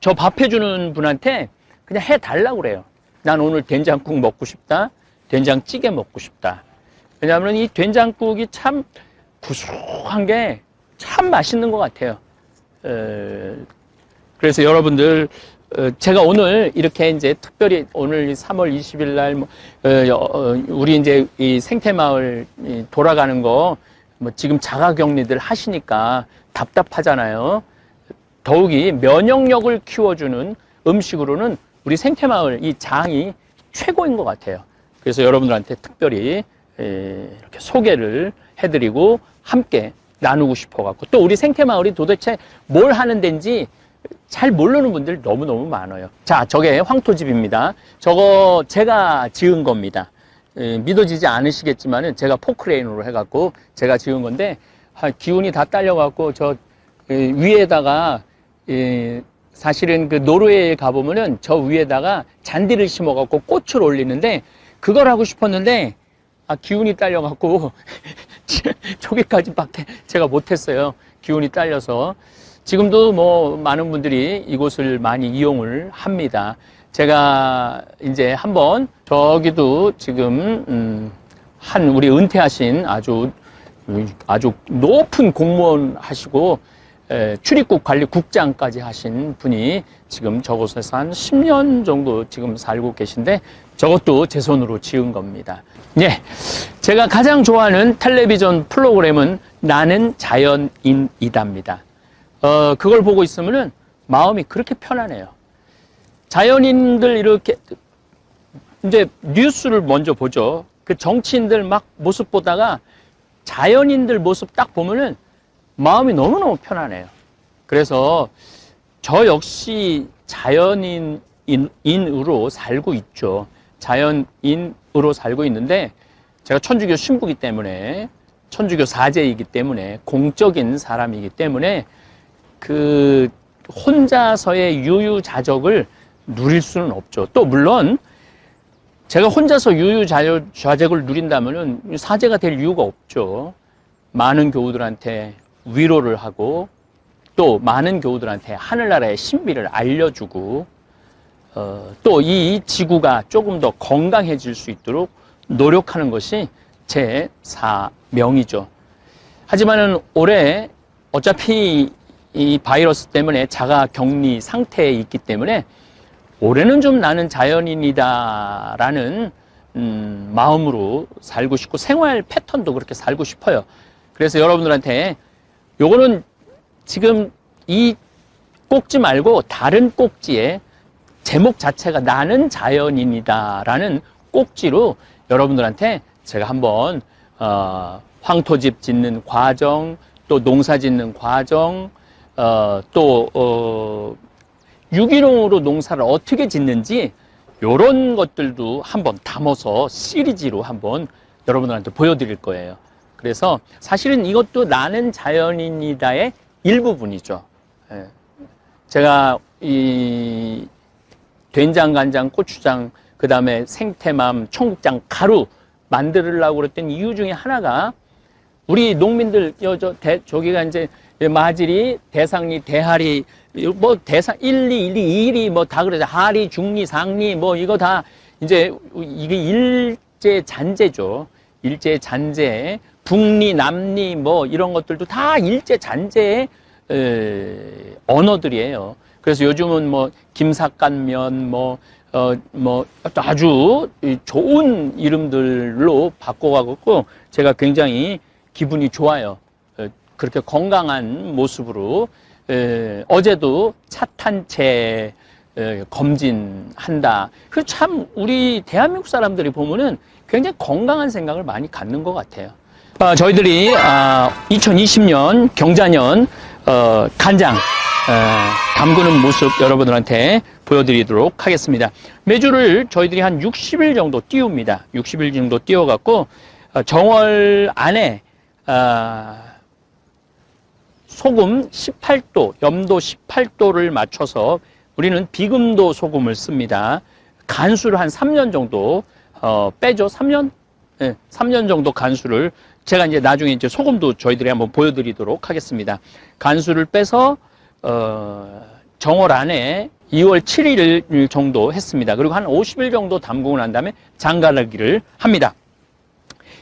저 밥 해주는 분한테 그냥 해달라고 그래요. 난 오늘 된장국 먹고 싶다. 된장찌개 먹고 싶다. 왜냐하면 이 된장국이 참 구수한 게 참 맛있는 것 같아요. 그래서 여러분들 제가 오늘 이렇게 이제 특별히 오늘 3월 20일 날 우리 이제 이 생태마을 돌아가는 거 뭐 지금 자가격리들 하시니까 답답하잖아요. 더욱이 면역력을 키워주는 음식으로는 우리 생태마을 이 장이 최고인 것 같아요. 그래서 여러분들한테 특별히 이렇게 소개를 해드리고 함께 나누고 싶어갖고 또 우리 생태마을이 도대체 뭘 하는 데인지 잘 모르는 분들 너무너무 많아요. 자, 저게 황토집입니다. 저거 제가 지은 겁니다. 믿어지지 않으시겠지만은 제가 포크레인으로 해갖고 제가 지은 건데 기운이 다 딸려갖고 저 위에다가 사실은 그 노르웨이에 가보면은 저 위에다가 잔디를 심어갖고 꽃을 올리는데 그걸 하고 싶었는데 기운이 딸려갖고 저기까지밖에 제가 못했어요. 기운이 딸려서. 지금도 뭐 많은 분들이 이곳을 많이 이용을 합니다. 제가 이제 한번 저기도 지금 우리 은퇴하신 아주 높은 공무원 하시고 출입국 관리 국장까지 하신 분이 지금 저곳에서 한 10년 정도 지금 살고 계신데 저것도 제 손으로 지은 겁니다. 예, 제가 가장 좋아하는 텔레비전 프로그램은 나는 자연인이다입니다. 그걸 보고 있으면은 마음이 그렇게 편안해요. 자연인들 이렇게 이제 뉴스를 먼저 보죠. 그 정치인들 막 모습 보다가 자연인들 모습 딱 보면은 마음이 너무너무 편안해요. 그래서 저 역시 자연인으로 살고 있죠. 자연인으로 살고 있는데 제가 천주교 신부이기 때문에 천주교 사제이기 때문에 공적인 사람이기 때문에 그 혼자서의 유유자적을 누릴 수는 없죠. 또 물론 제가 혼자서 유유자적을 누린다면은 사제가 될 이유가 없죠. 많은 교우들한테 위로를 하고 또 많은 교우들한테 하늘나라의 신비를 알려주고 또 이 지구가 조금 더 건강해질 수 있도록 노력하는 것이 제 사명이죠. 하지만은 올해 어차피 이 바이러스 때문에 자가 격리 상태에 있기 때문에 올해는 좀 나는 자연인이다라는 마음으로 살고 싶고 생활 패턴도 그렇게 살고 싶어요. 그래서 여러분들한테 요거는 지금 이 꼭지 말고 다른 꼭지에 제목 자체가 나는 자연인이다라는 꼭지로 여러분들한테 제가 한번 황토집 짓는 과정, 또 농사 짓는 과정, 또 유기농으로 농사를 어떻게 짓는지 이런 것들도 한번 담아서 시리즈로 한번 여러분들한테 보여드릴 거예요. 그래서 사실은 이것도 나는 자연인이다의 일부분이죠. 제가 이 된장, 간장, 고추장, 그 다음에 생태맘, 청국장, 가루 만들려고 그랬던 이유 중에 하나가 우리 농민들 저기가 이제 마질이, 대상리, 대하리, 뭐 대상 1, 2, 1, 2, 2리 뭐 다 그러죠. 하리, 중리, 상리 뭐 이거 다 이제 이게 일제 잔재죠. 일제 잔재, 북리, 남리 뭐 이런 것들도 다 일제 잔재의 언어들이에요. 그래서 요즘은 뭐 김삿간면 뭐 아주 좋은 이름들로 바꿔가고 있고 제가 굉장히 기분이 좋아요. 그렇게 건강한 모습으로 어제도 차탄체 검진한다. 그 참 우리 대한민국 사람들이 보면은 굉장히 건강한 생각을 많이 갖는 것 같아요. 저희들이 2020년 경자년 간장 담그는 모습 여러분들한테 보여드리도록 하겠습니다. 매주를 저희들이 한 60일 정도 띄웁니다. 60일 정도 띄워갖고 정월 안에 소금 18도, 염도 18도를 맞춰서 우리는 비금도 소금을 씁니다. 간수를 한 3년 정도 빼죠. 3년? 네, 3년 정도 간수를 제가 이제 나중에 이제 소금도 저희들이 한번 보여드리도록 하겠습니다. 간수를 빼서 정월 안에 2월 7일 정도 했습니다. 그리고 한 50일 정도 담그고 난 다음에 장가르기를 합니다.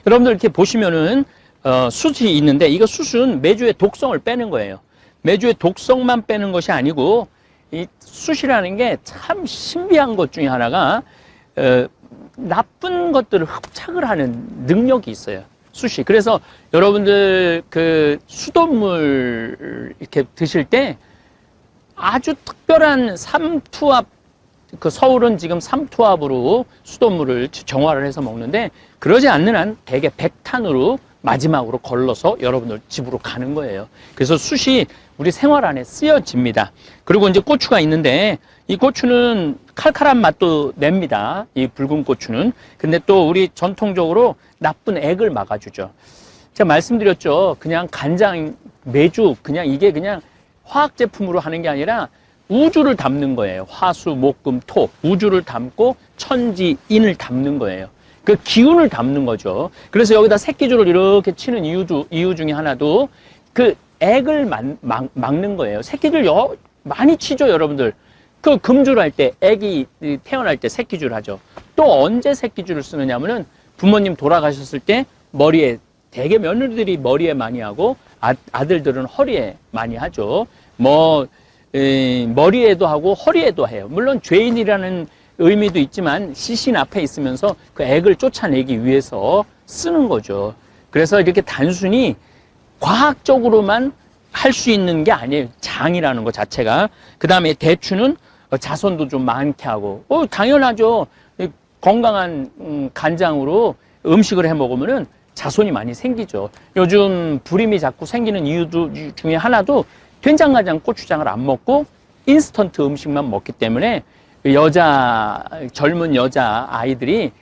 여러분들 이렇게 보시면은 숯이 있는데 이거 숯은 메주의 독성을 빼는 거예요. 메주의 독성만 빼는 것이 아니고 이 숯이라는 게 참 신비한 것 중에 하나가 나쁜 것들을 흡착을 하는 능력이 있어요. 숯이. 그래서 여러분들 그 수돗물 이렇게 드실 때 아주 특별한 삼투압, 그 서울은 지금 삼투압으로 수돗물을 정화를 해서 먹는데 그러지 않는 한 대개 백탄으로 마지막으로 걸러서 여러분들 집으로 가는 거예요. 그래서 숯이 우리 생활 안에 쓰여집니다. 그리고 이제 고추가 있는데 이 고추는 칼칼한 맛도 냅니다. 이 붉은 고추는. 근데 또 우리 전통적으로 나쁜 액을 막아주죠. 제가 말씀드렸죠. 그냥 간장, 메주, 그냥 이게 그냥 화학 제품으로 하는 게 아니라 우주를 담는 거예요. 화수, 목금, 토. 우주를 담고 천지, 인을 담는 거예요. 그 기운을 담는 거죠. 그래서 여기다 새끼줄을 이렇게 치는 이유 중에 하나도 그 액을 막는 거예요. 새끼줄 많이 치죠, 여러분들. 그 금줄 할 때, 애기 태어날 때 새끼줄 하죠. 또 언제 새끼줄을 쓰느냐면은 부모님 돌아가셨을 때 머리에, 대개 며느리들이 머리에 많이 하고 아들들은 허리에 많이 하죠. 머리에도 하고 허리에도 해요. 물론 죄인이라는 의미도 있지만 시신 앞에 있으면서 그 액을 쫓아내기 위해서 쓰는 거죠. 그래서 이렇게 단순히 과학적으로만 할 수 있는 게 아니에요. 장이라는 것 자체가. 그 다음에 대추는 자손도 좀 많게 하고, 당연하죠. 건강한 간장으로 음식을 해 먹으면은 자손이 많이 생기죠. 요즘 불임이 자꾸 생기는 이유 중에 하나도 된장간장 고추장을 안 먹고 인스턴트 음식만 먹기 때문에 젊은 여자 아이들이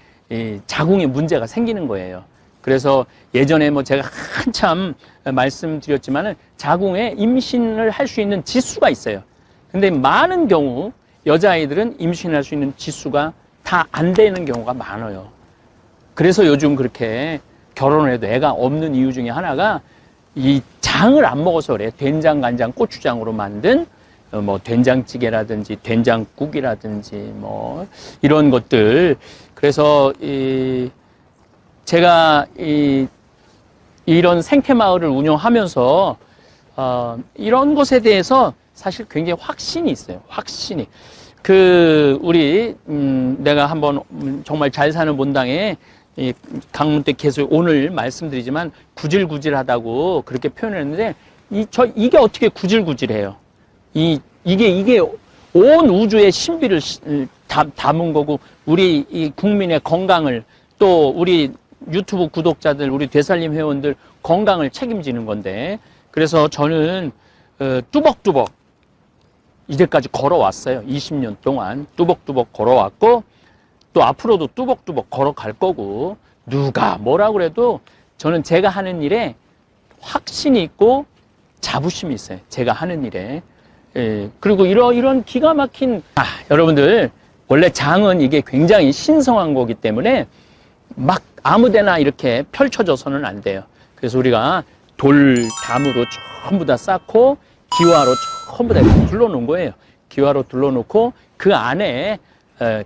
자궁에 문제가 생기는 거예요. 그래서 예전에 제가 한참 말씀드렸지만은 자궁에 임신을 할 수 있는 지수가 있어요. 근데 많은 경우 여자아이들은 임신할 수 있는 지수가 다 안 되는 경우가 많아요. 그래서 요즘 그렇게 결혼을 해도 애가 없는 이유 중에 하나가 이 장을 안 먹어서 그래요. 된장, 간장, 고추장으로 만든 된장찌개라든지 된장국이라든지 이런 것들. 그래서 제가 이런 생태마을을 운영하면서 이런 것에 대해서 사실 굉장히 확신이 있어요. 확신이. 내가 한번 정말 잘 사는 본당에 강문 때 계속 오늘 말씀드리지만 구질구질하다고 그렇게 표현했는데 이게 어떻게 구질구질해요? 이게 온 우주의 신비를 담은 거고 우리 이 국민의 건강을 또 우리 유튜브 구독자들 우리 되살림 회원들 건강을 책임지는 건데 그래서 저는 뚜벅뚜벅 이제까지 걸어왔어요. 20년 동안 뚜벅뚜벅 걸어왔고 또 앞으로도 뚜벅뚜벅 걸어갈 거고 누가 뭐라 그래도 저는 제가 하는 일에 확신이 있고 자부심이 있어요. 제가 하는 일에. 그리고 이런 기가 막힌 여러분들 원래 장은 이게 굉장히 신성한 거기 때문에 막 아무데나 이렇게 펼쳐져서는 안 돼요. 그래서 우리가 돌담으로 전부 다 쌓고 기와로 전부 다 둘러놓은 거예요. 기와로 둘러놓고 그 안에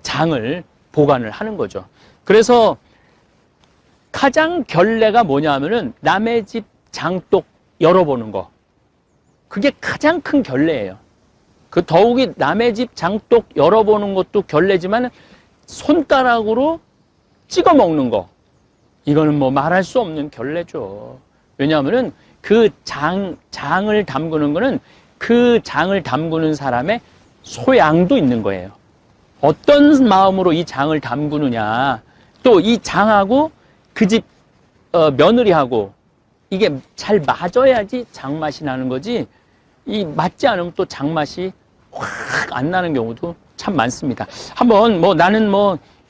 장을 보관을 하는 거죠. 그래서 가장 결례가 뭐냐 하면은 남의 집 장독 열어보는 거. 그게 가장 큰 결례예요. 더욱이 남의 집 장독 열어보는 것도 결례지만 손가락으로 찍어 먹는 거. 이거는 말할 수 없는 결례죠. 왜냐하면은 그 장을 담그는 거는 그 장을 담그는 사람의 소양도 있는 거예요. 어떤 마음으로 이 장을 담그느냐. 또 이 장하고 그 집 며느리하고 이게 잘 맞아야지 장맛이 나는 거지. 이 맞지 않으면 또 장맛이 확 안 나는 경우도 참 많습니다. 한번 나는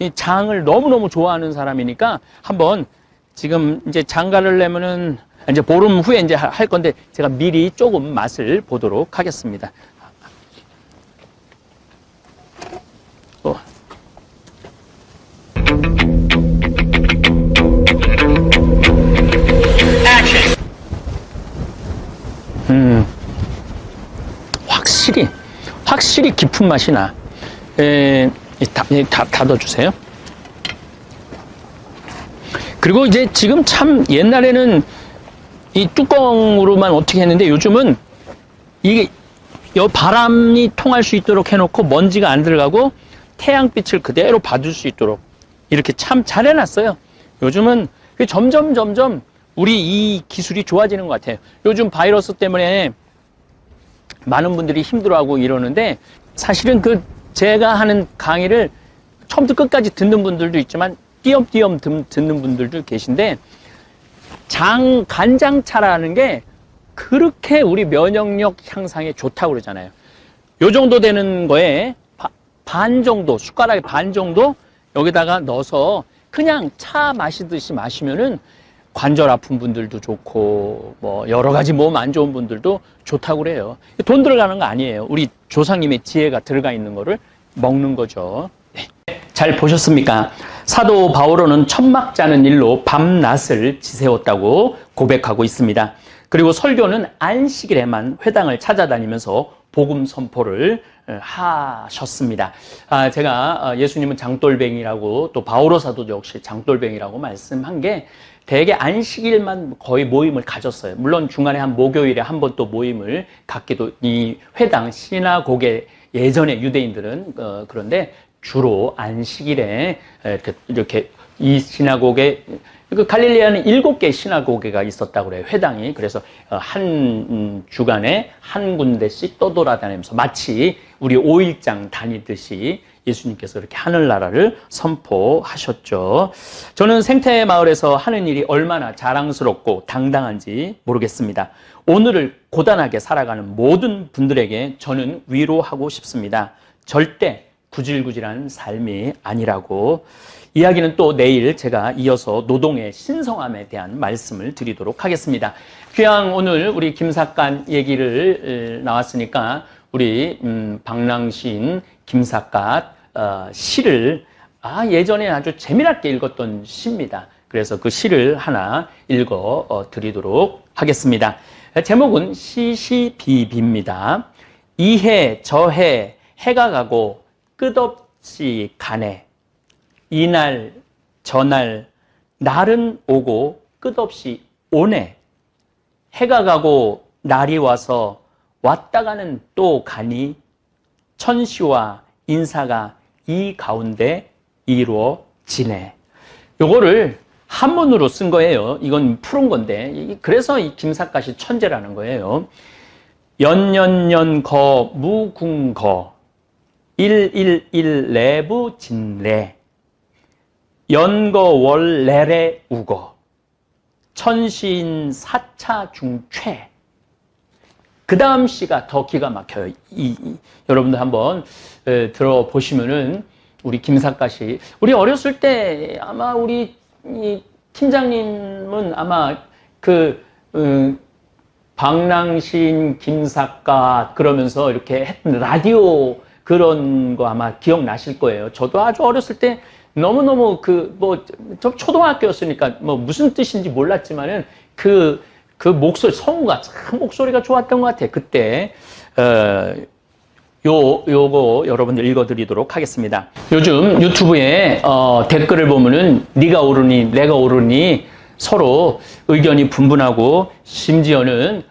이 장을 너무너무 좋아하는 사람이니까 한번 지금 이제 장가를 내면은 이제 보름 후에 이제 할 건데 제가 미리 조금 맛을 보도록 하겠습니다. 확실히 깊은 맛이 나. 닫아주세요. 그리고 이제 지금 참 옛날에는 이 뚜껑으로만 어떻게 했는데 요즘은 이게 바람이 통할 수 있도록 해놓고 먼지가 안 들어가고 태양빛을 그대로 받을 수 있도록 이렇게 참 잘 해놨어요. 요즘은 점점 우리 이 기술이 좋아지는 것 같아요. 요즘 바이러스 때문에 많은 분들이 힘들어하고 이러는데 사실은 제가 하는 강의를 처음부터 끝까지 듣는 분들도 있지만 띄엄띄엄 듣는 분들도 계신데 간장차라는 게 그렇게 우리 면역력 향상에 좋다고 그러잖아요. 요 정도 되는 거에 반 정도, 숟가락의 반 정도 여기다가 넣어서 그냥 차 마시듯이 마시면은 관절 아픈 분들도 좋고 여러 가지 몸 안 좋은 분들도 좋다고 그래요. 돈 들어가는 거 아니에요. 우리 조상님의 지혜가 들어가 있는 거를 먹는 거죠. 네. 잘 보셨습니까? 사도 바오로는 천막 짜는 일로 밤낮을 지새웠다고 고백하고 있습니다. 그리고 설교는 안식일에만 회당을 찾아다니면서 복음 선포를 하셨습니다. 제가 예수님은 장돌뱅이라고 또 바오로 사도도 역시 장돌뱅이라고 말씀한 게 대개 안식일만 거의 모임을 가졌어요. 물론 중간에 한 목요일에 한 번 또 모임을 갖기도 이 회당 시나고게 예전에 유대인들은 그런데 주로 안식일에 이렇게 이 시나고게 그 갈릴리아는 7개 시나고게가 있었다고 그래요. 회당이. 그래서 한 주간에 한 군데씩 떠돌아다니면서 마치 우리 5일장 다니듯이 예수님께서 이렇게 하늘나라를 선포하셨죠. 저는 생태마을에서 하는 일이 얼마나 자랑스럽고 당당한지 모르겠습니다. 오늘을 고단하게 살아가는 모든 분들에게 저는 위로하고 싶습니다. 절대 구질구질한 삶이 아니라고. 이야기는 또 내일 제가 이어서 노동의 신성함에 대한 말씀을 드리도록 하겠습니다. 귀양 오늘 우리 김삿간 얘기를 나왔으니까 우리 방랑시인 김삿갓 시를 예전에 아주 재미나게 읽었던 시입니다. 그래서 그 시를 하나 읽어 드리도록 하겠습니다. 제목은 시시비비입니다. 이해 저해 해가 가고 끝없이 가네. 이날 저날 날은 오고 끝없이 오네. 해가 가고 날이 와서 왔다가는 또 가니 천시와 인사가 이 가운데 이루어지네. 요거를 한문으로 쓴 거예요. 이건 푸른 건데 그래서 이 김삿갓이 천재라는 거예요. 연년년 무궁거 111 레부 진레 연거월레레 우거 천신 사차 중최. 그 다음 시가 더 기가 막혀요. 여러분들 한번 들어보시면은 우리 김삿갓이 우리 어렸을 때 아마 우리 팀장님은 아마 방랑신 김삿갓 그러면서 이렇게 했던 라디오 그런 거 아마 기억나실 거예요. 저도 아주 어렸을 때 너무너무 저 초등학교였으니까 무슨 뜻인지 몰랐지만은 그 목소리, 성우가 참 목소리가 좋았던 것 같아요. 그때, 요거 여러분들 읽어드리도록 하겠습니다. 요즘 유튜브에, 댓글을 보면은 네가 옳으니, 내가 옳으니 서로 의견이 분분하고 심지어는,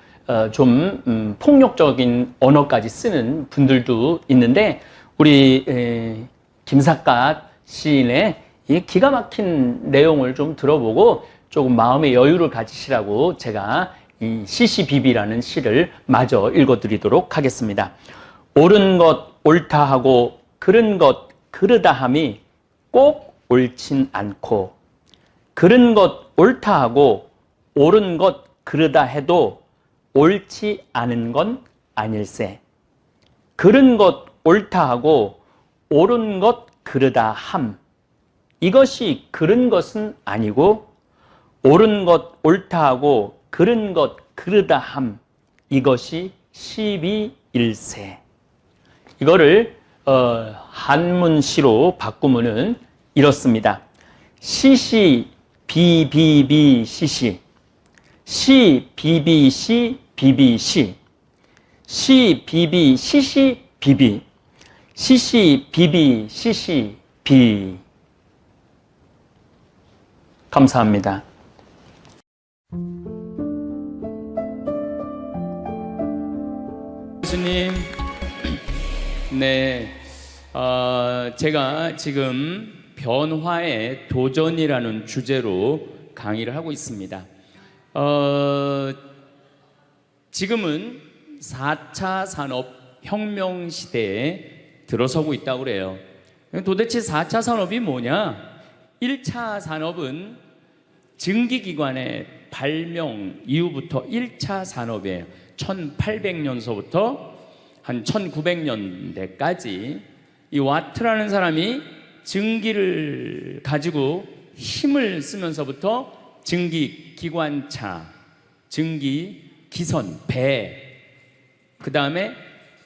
좀, 폭력적인 언어까지 쓰는 분들도 있는데, 우리, 김삿갓 시인의 이 기가 막힌 내용을 좀 들어보고 조금 마음의 여유를 가지시라고 제가 이 시시비비라는 시를 마저 읽어드리도록 하겠습니다. 옳은 것 옳다 하고 그른 것 그르다 함이 꼭 옳진 않고 그른 것 옳다 하고 옳은 것 그르다 해도 옳지 않은 건 아닐세. 그른 것 옳다 하고 옳은 것 그르다 함. 이것이 그른 것은 아니고 옳은 것 옳다 하고 그른 것 그르다 함. 이것이 시비일세. 이거를 한문시로 바꾸면은 이렇습니다. 시시 비비비 시시 시 비비 시 비비 시 시 비비 시시 비비 시시 비비 시시 비. 감사합니다. 교수님, 네, 제가 지금 변화의 도전이라는 주제로 강의를 하고 있습니다. 지금은 4차 산업혁명 시대에 들어서고 있다고 그래요. 도대체 4차 산업이 뭐냐? 1차 산업은 증기기관의 발명 이후부터 1차 산업이에요. 1800년서부터 한 1900년대까지 이 와트라는 사람이 증기를 가지고 힘을 쓰면서부터 증기기관차, 증기기선, 배, 그 다음에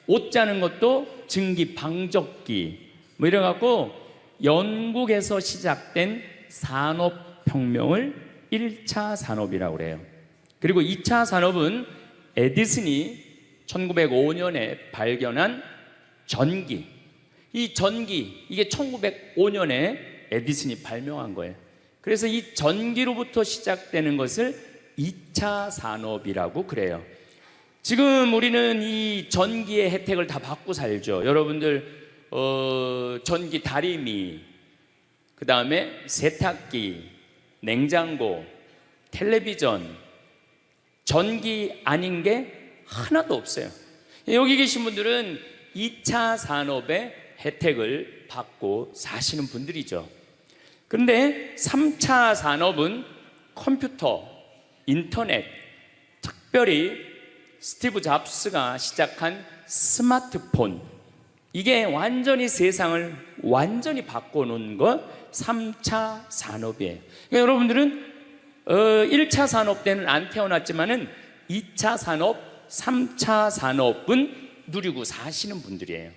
옷 짜는 것도 증기방적기 뭐 이래갖고 영국에서 시작된 산업혁명을 1차 산업이라고 그래요. 그리고 2차 산업은 에디슨이 1905년에 발견한 전기. 이 전기, 이게 1905년에 에디슨이 발명한 거예요. 그래서 이 전기로부터 시작되는 것을 2차 산업이라고 그래요. 지금 우리는 이 전기의 혜택을 다 받고 살죠. 여러분들 전기 다리미, 그 다음에 세탁기, 냉장고, 텔레비전, 전기 아닌 게 하나도 없어요. 여기 계신 분들은 2차 산업의 혜택을 받고 사시는 분들이죠. 그런데 3차 산업은 컴퓨터, 인터넷, 특별히 스티브 잡스가 시작한 스마트폰, 이게 완전히 세상을 완전히 바꿔놓은 것 3차 산업이에요. 그러니까 여러분들은 1차 산업 때는 안 태어났지만은 2차 산업, 3차 산업은 누리고 사시는 분들이에요.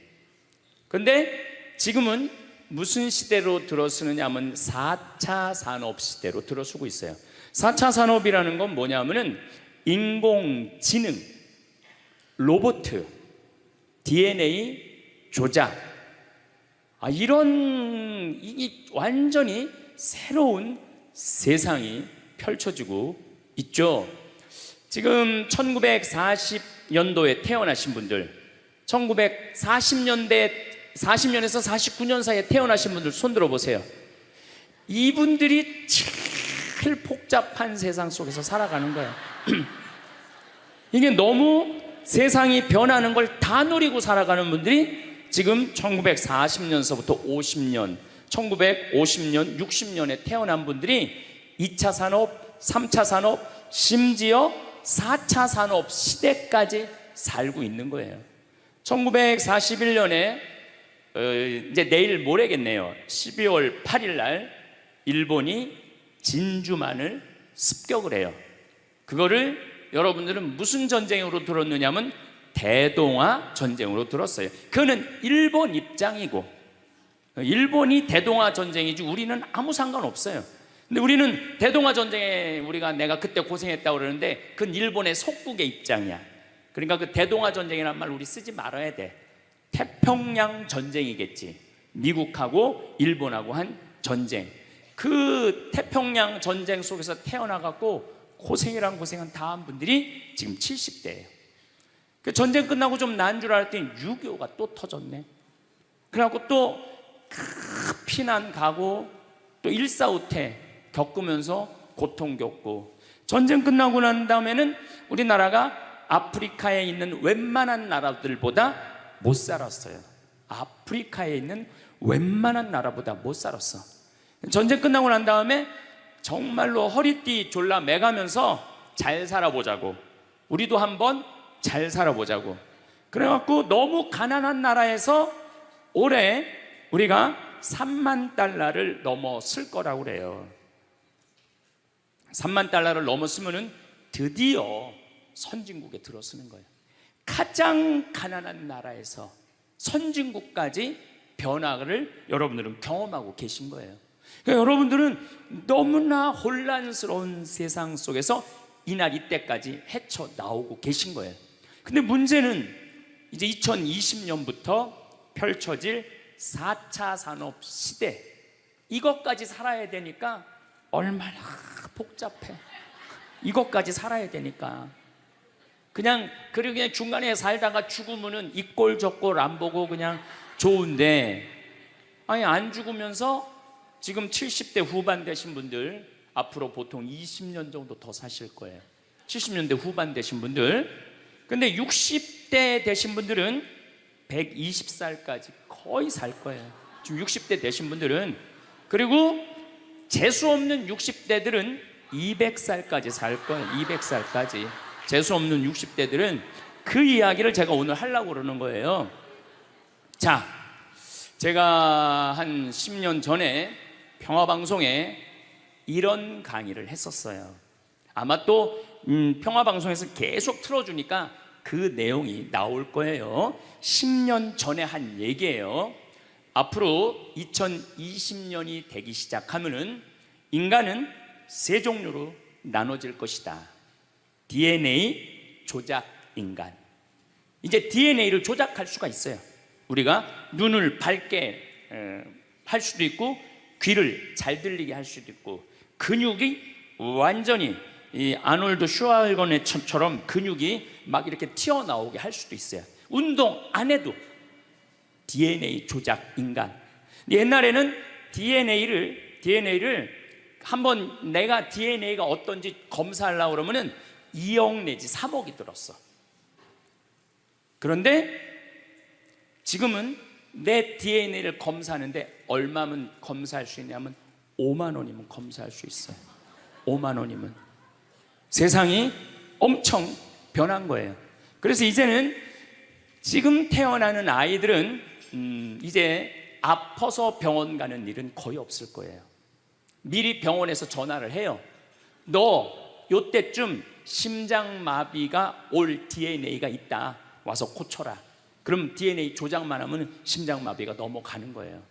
그런데 지금은 무슨 시대로 들어서느냐 하면 4차 산업 시대로 들어서고 있어요. 4차 산업이라는 건 뭐냐면은 인공지능, 로봇, DNA 조작, 이런 이게 완전히 새로운 세상이 펼쳐지고 있죠. 지금 1940년도에 태어나신 분들, 1940년에서 49년 사이에 태어나신 분들 손 들어보세요. 이분들이 제일 복잡한 세상 속에서 살아가는 거예요. 이게 너무 세상이 변하는 걸 다 누리고 살아가는 분들이 지금 1940년서부터 50년, 1950년, 60년에 태어난 분들이 2차 산업, 3차 산업, 심지어 4차 산업 시대까지 살고 있는 거예요. 1941년에 이제 내일 모레겠네요. 12월 8일 날 일본이 진주만을 습격을 해요. 그거를 여러분들은 무슨 전쟁으로 들었느냐면 대동아 전쟁으로 들었어요. 그거는 일본 입장이고, 일본이 대동아 전쟁이지 우리는 아무 상관없어요. 근데 우리는 대동아 전쟁에 내가 그때 고생했다고 그러는데 그건 일본의 속국의 입장이야. 그러니까 그 대동아 전쟁이라는 말 우리 쓰지 말아야 돼. 태평양 전쟁이겠지. 미국하고 일본하고 한 전쟁. 그 태평양 전쟁 속에서 태어나갖고 고생이란 고생은 다 한 분들이 지금 70대예요. 그 전쟁 끝나고 좀 나은 줄 알았더니 6.25가 또 터졌네. 그래갖고 또 피난 가고 또 일사후퇴 겪으면서 고통 겪고, 전쟁 끝나고 난 다음에는 우리나라가 아프리카에 있는 웬만한 나라들보다 못 살았어요. 아프리카에 있는 웬만한 나라보다 못 살았어. 전쟁 끝나고 난 다음에 정말로 허리띠 졸라 매가면서 잘 살아보자고, 우리도 한번 잘 살아보자고. 그래갖고 너무 가난한 나라에서 올해 우리가 3만 달러를 넘었을 거라고 그래요. 3만 달러를 넘었으면은 드디어 선진국에 들어서는 거예요. 가장 가난한 나라에서 선진국까지 변화를 여러분들은 경험하고 계신 거예요. 그러니까 여러분들은 너무나 혼란스러운 세상 속에서 이날 이때까지 헤쳐나오고 계신 거예요. 근데 문제는 이제 2020년부터 펼쳐질 4차 산업 시대, 이것까지 살아야 되니까 얼마나 복잡해. 이것까지 살아야 되니까 그냥 중간에 살다가 죽으면은 이 꼴 저 꼴 안 보고 그냥 좋은데, 안 죽으면서 지금 70대 후반 되신 분들 앞으로 보통 20년 정도 더 사실 거예요. 70년대 후반 되신 분들. 근데 60대 되신 분들은 120살까지 거의 살 거예요. 지금 60대 되신 분들은. 그리고 재수 없는 60대들은 200살까지 살 거예요. 200살까지. 재수 없는 60대들은. 그 이야기를 제가 오늘 하려고 그러는 거예요. 자, 제가 한 10년 전에 평화방송에 이런 강의를 했었어요. 아마 또 평화방송에서 계속 틀어주니까 그 내용이 나올 거예요. 10년 전에 한 얘기예요. 앞으로 2020년이 되기 시작하면은 인간은 세 종류로 나눠질 것이다. DNA 조작 인간, 이제 DNA를 조작할 수가 있어요. 우리가 눈을 밝게 할 수도 있고, 귀를 잘 들리게 할 수도 있고, 근육이 완전히 이 아놀드 슈왈거네처럼 근육이 막 이렇게 튀어나오게 할 수도 있어요. 운동 안 해도 DNA 조작 인간. 옛날에는 DNA를 한번 내가 DNA가 어떤지 검사하려고 그러면은 2억 내지 3억이 들었어. 그런데 지금은 내 DNA를 검사하는데 얼마면 검사할 수 있냐면 5만 원이면 검사할 수 있어요. 5만 원이면. 세상이 엄청 변한 거예요. 그래서 이제는 지금 태어나는 아이들은 이제 아파서 병원 가는 일은 거의 없을 거예요. 미리 병원에서 전화를 해요. 너 요때쯤 심장마비가 올 DNA가 있다. 와서 고쳐라. 그럼 DNA 조작만 하면 심장마비가 넘어가는 거예요.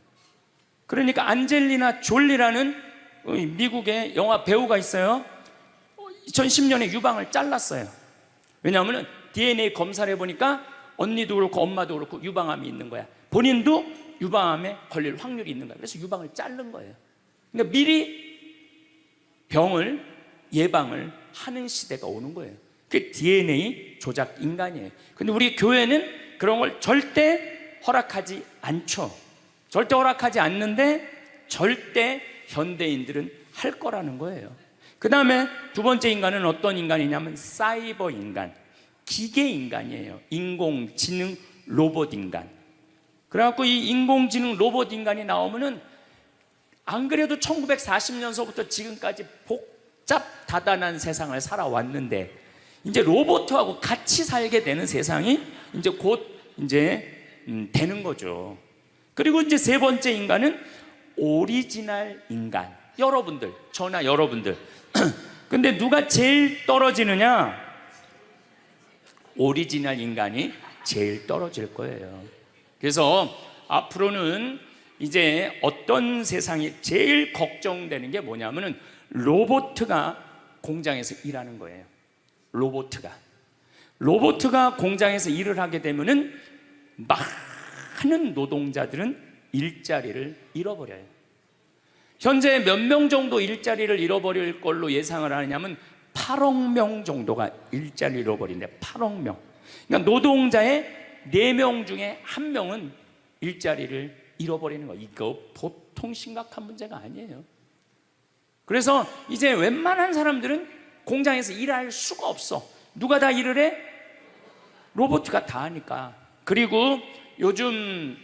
그러니까 안젤리나 졸리라는 미국의 영화 배우가 있어요. 2010년에 유방을 잘랐어요. 왜냐하면 DNA 검사를 해보니까 언니도 그렇고 엄마도 그렇고 유방암이 있는 거야. 본인도 유방암에 걸릴 확률이 있는 거야. 그래서 유방을 자른 거예요. 그러니까 미리 병을 예방을 하는 시대가 오는 거예요. 그게 DNA 조작 인간이에요. 근데 우리 교회는 그런 걸 절대 허락하지 않죠. 절대 허락하지 않는데 절대 현대인들은 할 거라는 거예요. 그 다음에 두 번째 인간은 어떤 인간이냐면 사이버 인간, 기계 인간이에요. 인공지능 로봇 인간. 그래갖고 이 인공지능 로봇 인간이 나오면은 안 그래도 1940년서부터 지금까지 복잡다단한 세상을 살아왔는데 이제 로봇하고 같이 살게 되는 세상이 이제 곧 되는 거죠. 그리고 이제 세 번째 인간은 오리지널 인간. 여러분들, 저나 여러분들. 근데 누가 제일 떨어지느냐? 오리지널 인간이 제일 떨어질 거예요. 그래서 앞으로는 이제 어떤 세상이 제일 걱정되는 게 뭐냐면은 로봇가 공장에서 일하는 거예요. 로봇가 공장에서 일을 하게 되면은 많은 노동자들은 일자리를 잃어버려요. 현재 몇 명 정도 일자리를 잃어버릴 걸로 예상을 하느냐면 8억 명 정도가 일자리를 잃어버린대. 8억 명. 그러니까 노동자의 4명 중에 1명은 일자리를 잃어버리는 거. 이거 보통 심각한 문제가 아니에요. 그래서 이제 웬만한 사람들은 공장에서 일할 수가 없어. 누가 다 일을 해? 로봇가 다 하니까. 그리고 요즘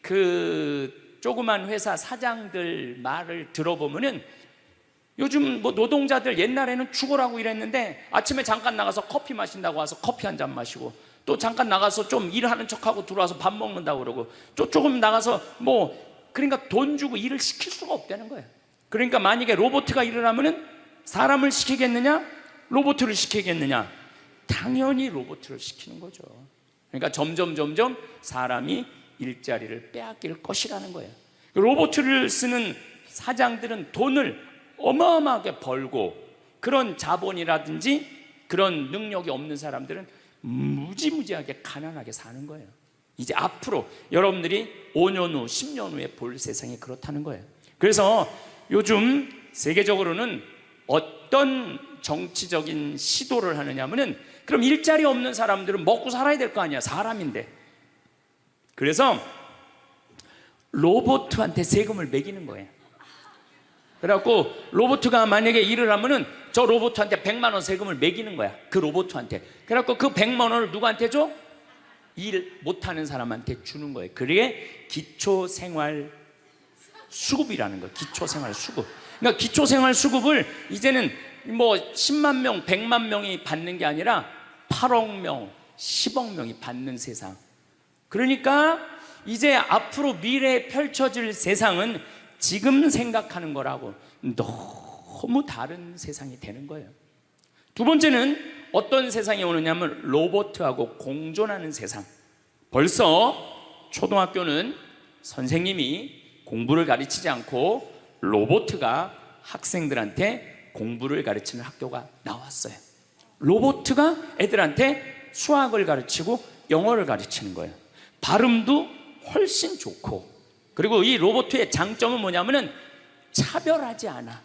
그 조그만 회사 사장들 말을 들어보면은 요즘 뭐 노동자들 옛날에는 죽으라고 일했는데 아침에 잠깐 나가서 커피 마신다고 와서 커피 한 잔 마시고 또 잠깐 나가서 좀 일하는 척하고 들어와서 밥 먹는다고 그러고 또 조금 나가서 그러니까 돈 주고 일을 시킬 수가 없다는 거예요. 그러니까 만약에 로봇가 일을 하면은 사람을 시키겠느냐? 로봇을 시키겠느냐? 당연히 로봇을 시키는 거죠. 그러니까 점점 사람이 일자리를 빼앗길 것이라는 거예요. 로봇을 쓰는 사장들은 돈을 어마어마하게 벌고 그런 자본이라든지 그런 능력이 없는 사람들은 무지무지하게 가난하게 사는 거예요. 이제 앞으로 여러분들이 5년 후, 10년 후에 볼 세상이 그렇다는 거예요. 그래서 요즘 세계적으로는 어떤 정치적인 시도를 하느냐면은 그럼 일자리 없는 사람들은 먹고 살아야 될 거 아니야. 사람인데. 그래서 로봇한테 세금을 매기는 거예요. 그래갖고 로봇가 만약에 일을 하면은 저 로봇한테 100만 원 세금을 매기는 거야. 그 로봇한테. 그래갖고 그 100만 원을 누구한테 줘? 일 못하는 사람한테 주는 거예요. 그게 기초생활 수급이라는 거예요. 기초생활 수급. 그러니까 기초생활 수급을 이제는 10만 명, 100만 명이 받는 게 아니라 8억 명, 10억 명이 받는 세상. 그러니까 이제 앞으로 미래에 펼쳐질 세상은 지금 생각하는 거라고 너무 다른 세상이 되는 거예요. 두 번째는 어떤 세상이 오느냐면 로봇하고 공존하는 세상. 벌써 초등학교는 선생님이 공부를 가르치지 않고 로봇가 학생들한테 공부를 가르치는 학교가 나왔어요. 로봇가 애들한테 수학을 가르치고 영어를 가르치는 거예요. 발음도 훨씬 좋고, 그리고 이 로봇의 장점은 뭐냐면은 차별하지 않아.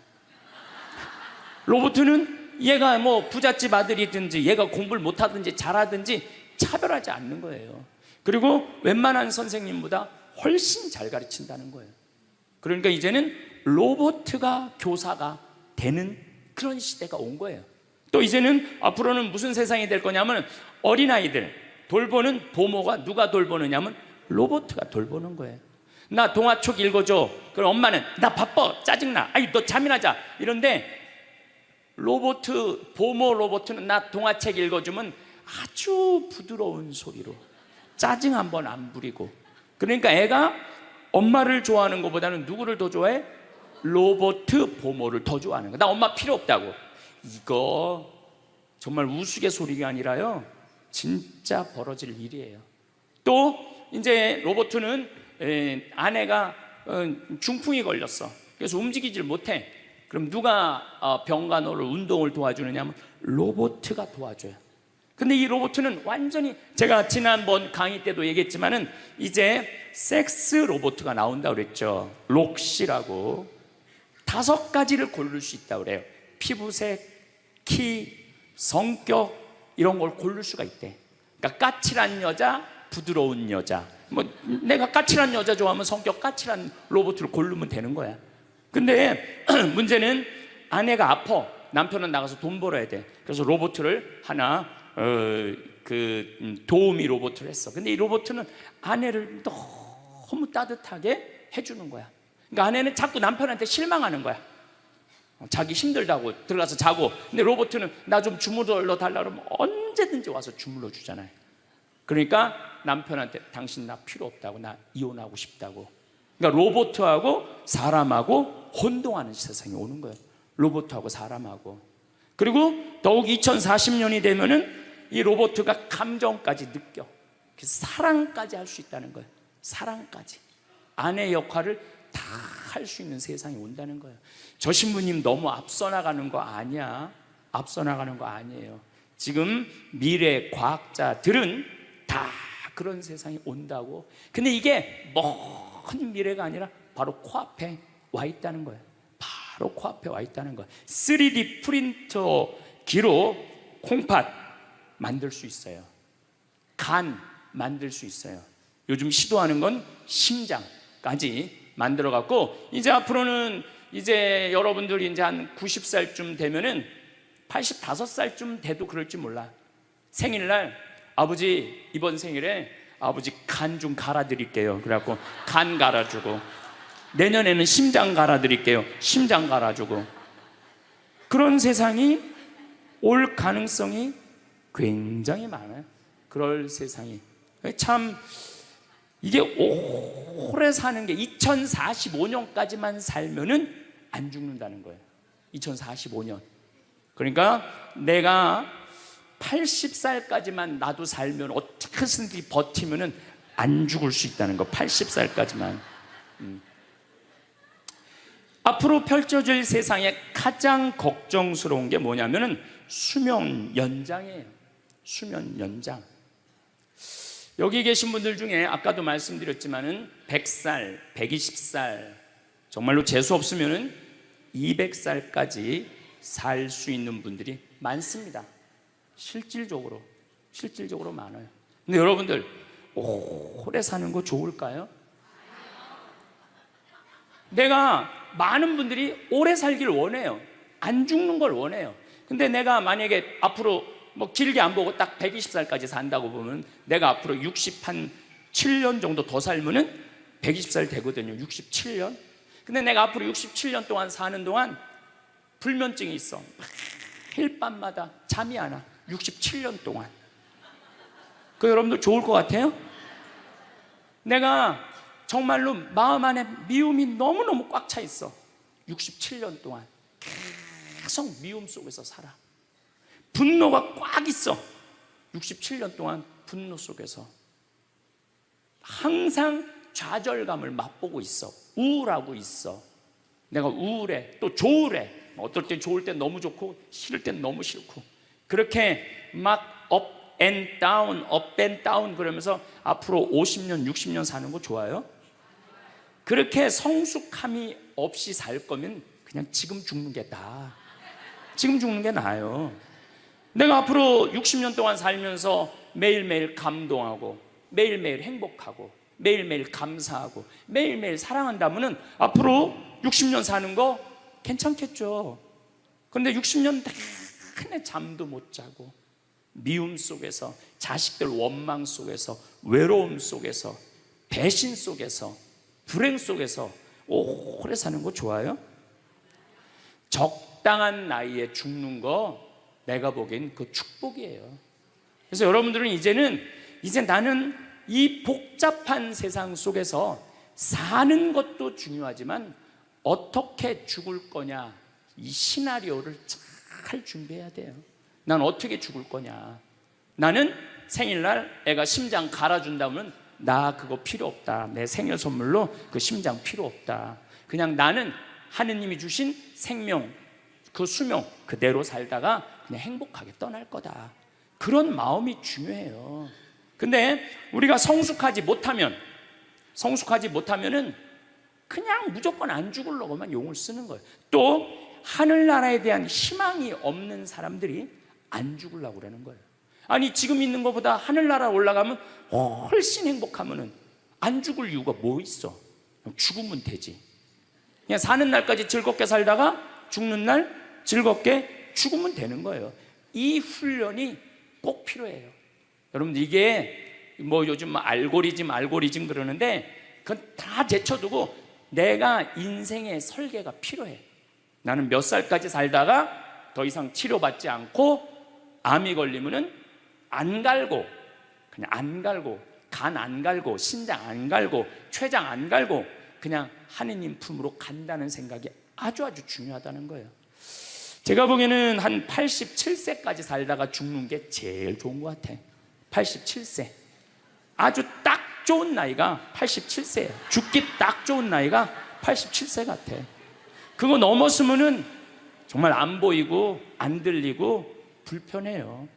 로봇은 얘가 뭐 부잣집 아들이든지 얘가 공부를 못하든지 잘하든지 차별하지 않는 거예요. 그리고 웬만한 선생님보다 훨씬 잘 가르친다는 거예요. 그러니까 이제는 로봇가 교사가 되는 그런 시대가 온 거예요. 또 이제는 앞으로는 무슨 세상이 될 거냐면, 어린아이들 돌보는 보모가 누가 돌보느냐면 로봇가 돌보는 거예요. 나 동화책 읽어줘. 그럼 엄마는 나 바빠, 짜증나, 아이 너 잠이나 자, 이런데 보모 로봇은 나 동화책 읽어주면 아주 부드러운 소리로 짜증 한번 안 부리고. 그러니까 애가 엄마를 좋아하는 것보다는 누구를 더 좋아해? 로봇 보모를 더 좋아하는 거야. 나 엄마 필요 없다고. 이거 정말 우스갯소리가 아니라요, 진짜 벌어질 일이에요. 또 이제 로봇은 아내가 중풍이 걸렸어. 그래서 움직이질 못해. 그럼 누가 병간호를 운동을 도와주느냐 하면 로봇가 도와줘요. 근데 이 로봇은 완전히, 제가 지난번 강의 때도 얘기했지만은 이제 섹스 로봇가 나온다고 그랬죠. 록시라고 5가지를 고를 수 있다고 그래요. 피부색, 키, 성격, 이런 걸 고를 수가 있대. 그러니까 까칠한 여자, 부드러운 여자. 뭐 내가 까칠한 여자 좋아하면 성격 까칠한 로봇을 고르면 되는 거야. 근데 문제는 아내가 아파. 남편은 나가서 돈 벌어야 돼. 그래서 로봇을 하나 도우미 로봇을 했어. 근데 이 로봇은 아내를 너무 따뜻하게 해주는 거야. 그러니까 아내는 자꾸 남편한테 실망하는 거야. 자기 힘들다고 들어가서 자고. 근데 로봇은 나 좀 주물러 달라 그러면 언제든지 와서 주물러 주잖아요. 그러니까 남편한테 당신 나 필요 없다고, 나 이혼하고 싶다고. 그러니까 로봇하고 사람하고 혼동하는 세상이 오는 거예요. 로봇하고 사람하고. 그리고 더욱 2040년이 되면은 이 로봇가 감정까지 느껴. 그래서 사랑까지 할 수 있다는 거예요. 사랑까지. 아내 역할을 다 할 수 있는 세상이 온다는 거예요. 저 신부님 너무 앞서 나가는 거 아니야. 앞서 나가는 거 아니에요. 지금 미래 과학자들은 다 그런 세상이 온다고. 근데 이게 먼 미래가 아니라 바로 코앞에 와 있다는 거예요. 바로 코앞에 와 있다는 거예요. 3D 프린터기로 콩팥 만들 수 있어요. 간 만들 수 있어요. 요즘 시도하는 건 심장까지 만들어 갖고, 이제 앞으로는 이제 여러분들이 이제 한 90살쯤 되면은 85살쯤 돼도 그럴지 몰라. 생일날 아버지 이번 생일에 아버지 간 좀 갈아드릴게요. 그래갖고 간 갈아주고, 내년에는 심장 갈아드릴게요. 심장 갈아주고. 그런 세상이 올 가능성이 굉장히 많아요. 그럴 세상이. 참 이게 오래 사는 게 2045년까지만 살면은 안 죽는다는 거예요. 2045년. 그러니까 내가 80살까지만 나도 살면 어떻게든지 버티면은 안 죽을 수 있다는 거. 80살까지만. 앞으로 펼쳐질 세상에 가장 걱정스러운 게 뭐냐면은 수명 연장이에요. 수명 연장. 여기 계신 분들 중에 아까도 말씀드렸지만은 100살, 120살, 정말로 재수 없으면은 200살까지 살 수 있는 분들이 많습니다. 실질적으로 많아요. 근데 여러분들 오래 사는 거 좋을까요? 내가 많은 분들이 오래 살기를 원해요. 안 죽는 걸 원해요. 근데 내가 만약에 앞으로 뭐 길게 안 보고 딱 120살까지 산다고 보면 내가 앞으로 67년 정도 더 살면은 120살 되거든요. 67년. 근데 내가 앞으로 67년 동안 사는 동안 불면증이 있어. 매일 밤마다 잠이 안 와. 67년 동안. 그 여러분들 좋을 것 같아요? 내가 정말로 마음 안에 미움이 너무너무 꽉 차 있어. 67년 동안 계속 미움 속에서 살아. 분노가 꽉 있어. 67년 동안 분노 속에서 항상 좌절감을 맛보고 있어. 우울하고 있어. 내가 우울해. 또 좋으래. 어떨 땐 좋을 땐 너무 좋고 싫을 땐 너무 싫고. 그렇게 막 업 and down, up and down 그러면서 앞으로 50년, 60년 사는 거 좋아요? 그렇게 성숙함이 없이 살 거면 그냥 지금 죽는 게 나아. 지금 죽는 게 나아요. 내가 앞으로 60년 동안 살면서 매일매일 감동하고 매일매일 행복하고 매일매일 감사하고 매일매일 사랑한다면은 앞으로 60년 사는 거 괜찮겠죠. 그런데 60년 내내 잠도 못 자고 미움 속에서, 자식들 원망 속에서, 외로움 속에서, 배신 속에서, 불행 속에서 오래 사는 거 좋아요? 적당한 나이에 죽는 거 내가 보기엔 그 축복이에요. 그래서 여러분들은 이제 나는 이 복잡한 세상 속에서 사는 것도 중요하지만 어떻게 죽을 거냐, 이 시나리오를 잘 준비해야 돼요. 난 어떻게 죽을 거냐. 나는 생일날 애가 심장 갈아준다면 나 그거 필요 없다. 내 생일 선물로 그 심장 필요 없다. 그냥 나는 하느님이 주신 생명, 그 수명 그대로 살다가 그냥 행복하게 떠날 거다. 그런 마음이 중요해요. 근데 우리가 성숙하지 못하면은 그냥 무조건 안 죽으려고만 용을 쓰는 거예요. 또 하늘나라에 대한 희망이 없는 사람들이 안 죽으려고 그러는 거예요. 아니 지금 있는 것보다 하늘나라 올라가면 훨씬 행복하면은 안 죽을 이유가 뭐 있어? 죽으면 되지. 그냥 사는 날까지 즐겁게 살다가 죽는 날 즐겁게 죽으면 되는 거예요. 이 훈련이 꼭 필요해요. 여러분들 이게 뭐 요즘 알고리즘 그러는데 그건 다 제쳐두고 내가 인생의 설계가 필요해. 나는 몇 살까지 살다가 더 이상 치료받지 않고 암이 걸리면은 안 갈고, 그냥 안 갈고, 간 안 갈고, 신장 안 갈고, 췌장 안 갈고 그냥 하느님 품으로 간다는 생각이 아주 중요하다는 거예요. 제가 보기에는 한 87세까지 살다가 죽는 게 제일 좋은 것 같아. 87세 아주 딱 좋은 나이가 87세예요. 죽기 딱 좋은 나이가 87세 같아. 그거 넘었으면은 정말 안 보이고 안 들리고 불편해요.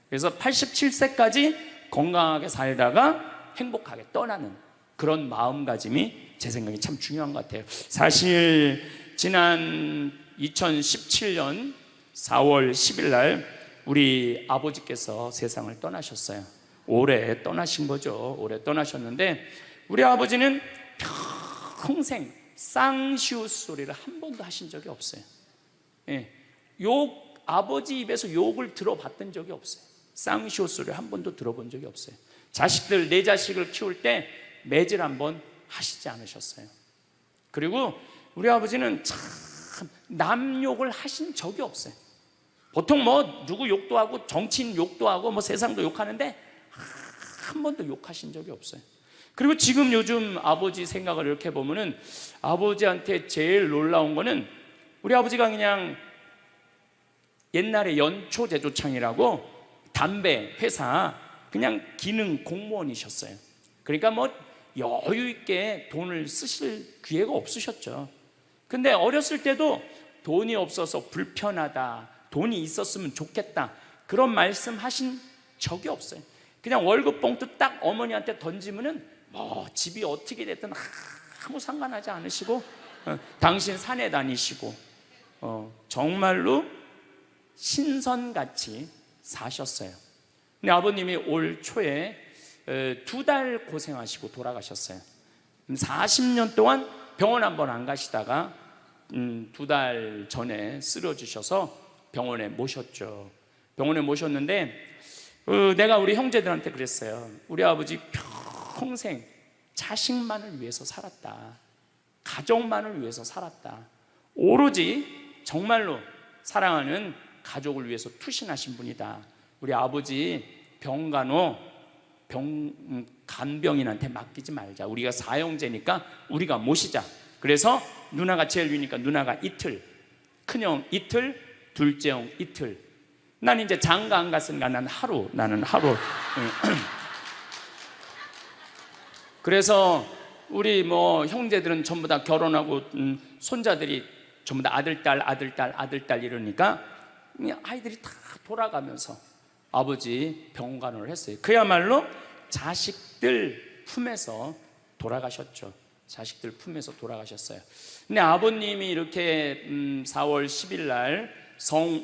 그래서 87세까지 건강하게 살다가 행복하게 떠나는 그런 마음가짐이 제 생각에 참 중요한 것 같아요. 사실 지난 2017년 4월 10일 날 우리 아버지께서 세상을 떠나셨어요. 올해 떠나신 거죠. 올해 떠나셨는데 우리 아버지는 평생 쌍시옷 소리를 한 번도 하신 적이 없어요. 아버지 입에서 욕을 들어봤던 적이 없어요. 쌍시옷 소리를 한 번도 들어본 적이 없어요. 자식들, 내 자식을 키울 때 매질 한 번 하시지 않으셨어요. 그리고 우리 아버지는 참 남 욕을 하신 적이 없어요. 보통 뭐 누구 욕도 하고 정치인 욕도 하고 뭐 세상도 욕하는데 한 번도 욕하신 적이 없어요. 그리고 지금 요즘 아버지 생각을 이렇게 보면은 아버지한테 제일 놀라운 거는 우리 아버지가 그냥 옛날에 연초제조창이라고 담배 회사 그냥 기능 공무원이셨어요. 그러니까 뭐 여유 있게 돈을 쓰실 기회가 없으셨죠. 근데 어렸을 때도 돈이 없어서 불편하다, 돈이 있었으면 좋겠다 그런 말씀 하신 적이 없어요. 그냥 월급 봉투 딱 어머니한테 던지면은 뭐 집이 어떻게 됐든 아무 상관하지 않으시고 당신 산에 다니시고 정말로 신선같이 사셨어요. 근데 아버님이 올 초에 2달 고생하시고 돌아가셨어요. 40년 동안 병원 한 번 안 가시다가 2달 전에 쓰러지셔서 병원에 모셨죠. 병원에 모셨는데 내가 우리 형제들한테 그랬어요. 우리 아버지 평생 자식만을 위해서 살았다. 가족만을 위해서 살았다. 오로지 정말로 사랑하는 가족을 위해서 투신하신 분이다. 우리 아버지 간병인한테 맡기지 말자. 우리가 사형제니까 우리가 모시자. 그래서 누나가 제일 위니까 누나가 이틀, 큰형 이틀, 둘째 형 이틀. 난 이제 장가 안 갔으니까 나는 하루. 그래서 우리 뭐 형제들은 전부 다 결혼하고 손자들이 전부 다 아들, 딸 이러니까 아이들이 다 돌아가면서 아버지 병간호를 했어요. 그야말로 자식들 품에서 돌아가셨죠. 자식들 품에서 돌아가셨어요. 근데 아버님이 이렇게 4월 10일 날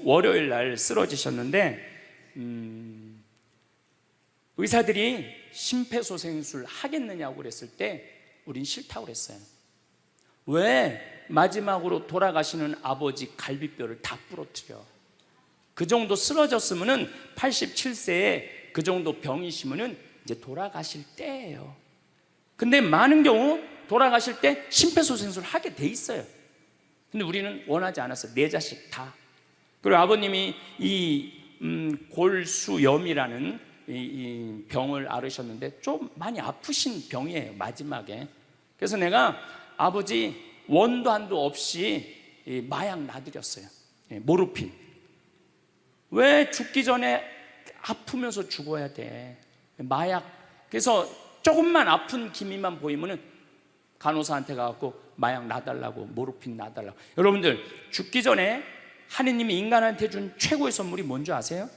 월요일 날 쓰러지셨는데 의사들이 심폐소생술 하겠느냐고 그랬을 때 우린 싫다고 그랬어요. 왜? 마지막으로 돌아가시는 아버지 갈비뼈를 다 부러뜨려. 그 정도 쓰러졌으면은 87세에 그 정도 병이시면은 이제 돌아가실 때예요. 근데 많은 경우 돌아가실 때 심폐소생술 하게 돼 있어요. 근데 우리는 원하지 않았어요. 네 자식 다. 그리고 아버님이 이 골수염이라는 이 병을 앓으셨는데 좀 많이 아프신 병이에요, 마지막에. 그래서 내가 아버지 원도 한도 없이 마약 놔드렸어요. 모르핀. 왜 죽기 전에 아프면서 죽어야 돼? 마약. 그래서 조금만 아픈 기미만 보이면은 간호사한테 가갖고 마약 놔달라고, 모르핀 놔달라고. 여러분들, 죽기 전에 하느님이 인간한테 준 최고의 선물이 뭔지 아세요?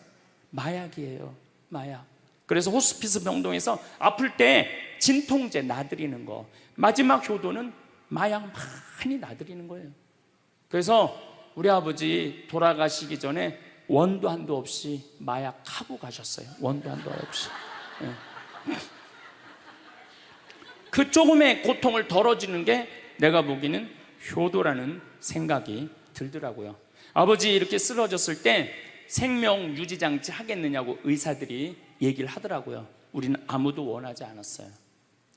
마약이에요. 마약. 그래서 호스피스 병동에서 아플 때 진통제 놔드리는 거, 마지막 효도는 마약 많이 놔드리는 거예요. 그래서 우리 아버지 돌아가시기 전에 원도 한도 없이 마약 하고 가셨어요. 원도 한도 없이. 그 조금의 고통을 덜어주는 게 내가 보기에는 효도라는 생각이 들더라고요. 아버지 이렇게 쓰러졌을 때 생명 유지 장치 하겠느냐고 의사들이 얘기를 하더라고요. 우리는 아무도 원하지 않았어요.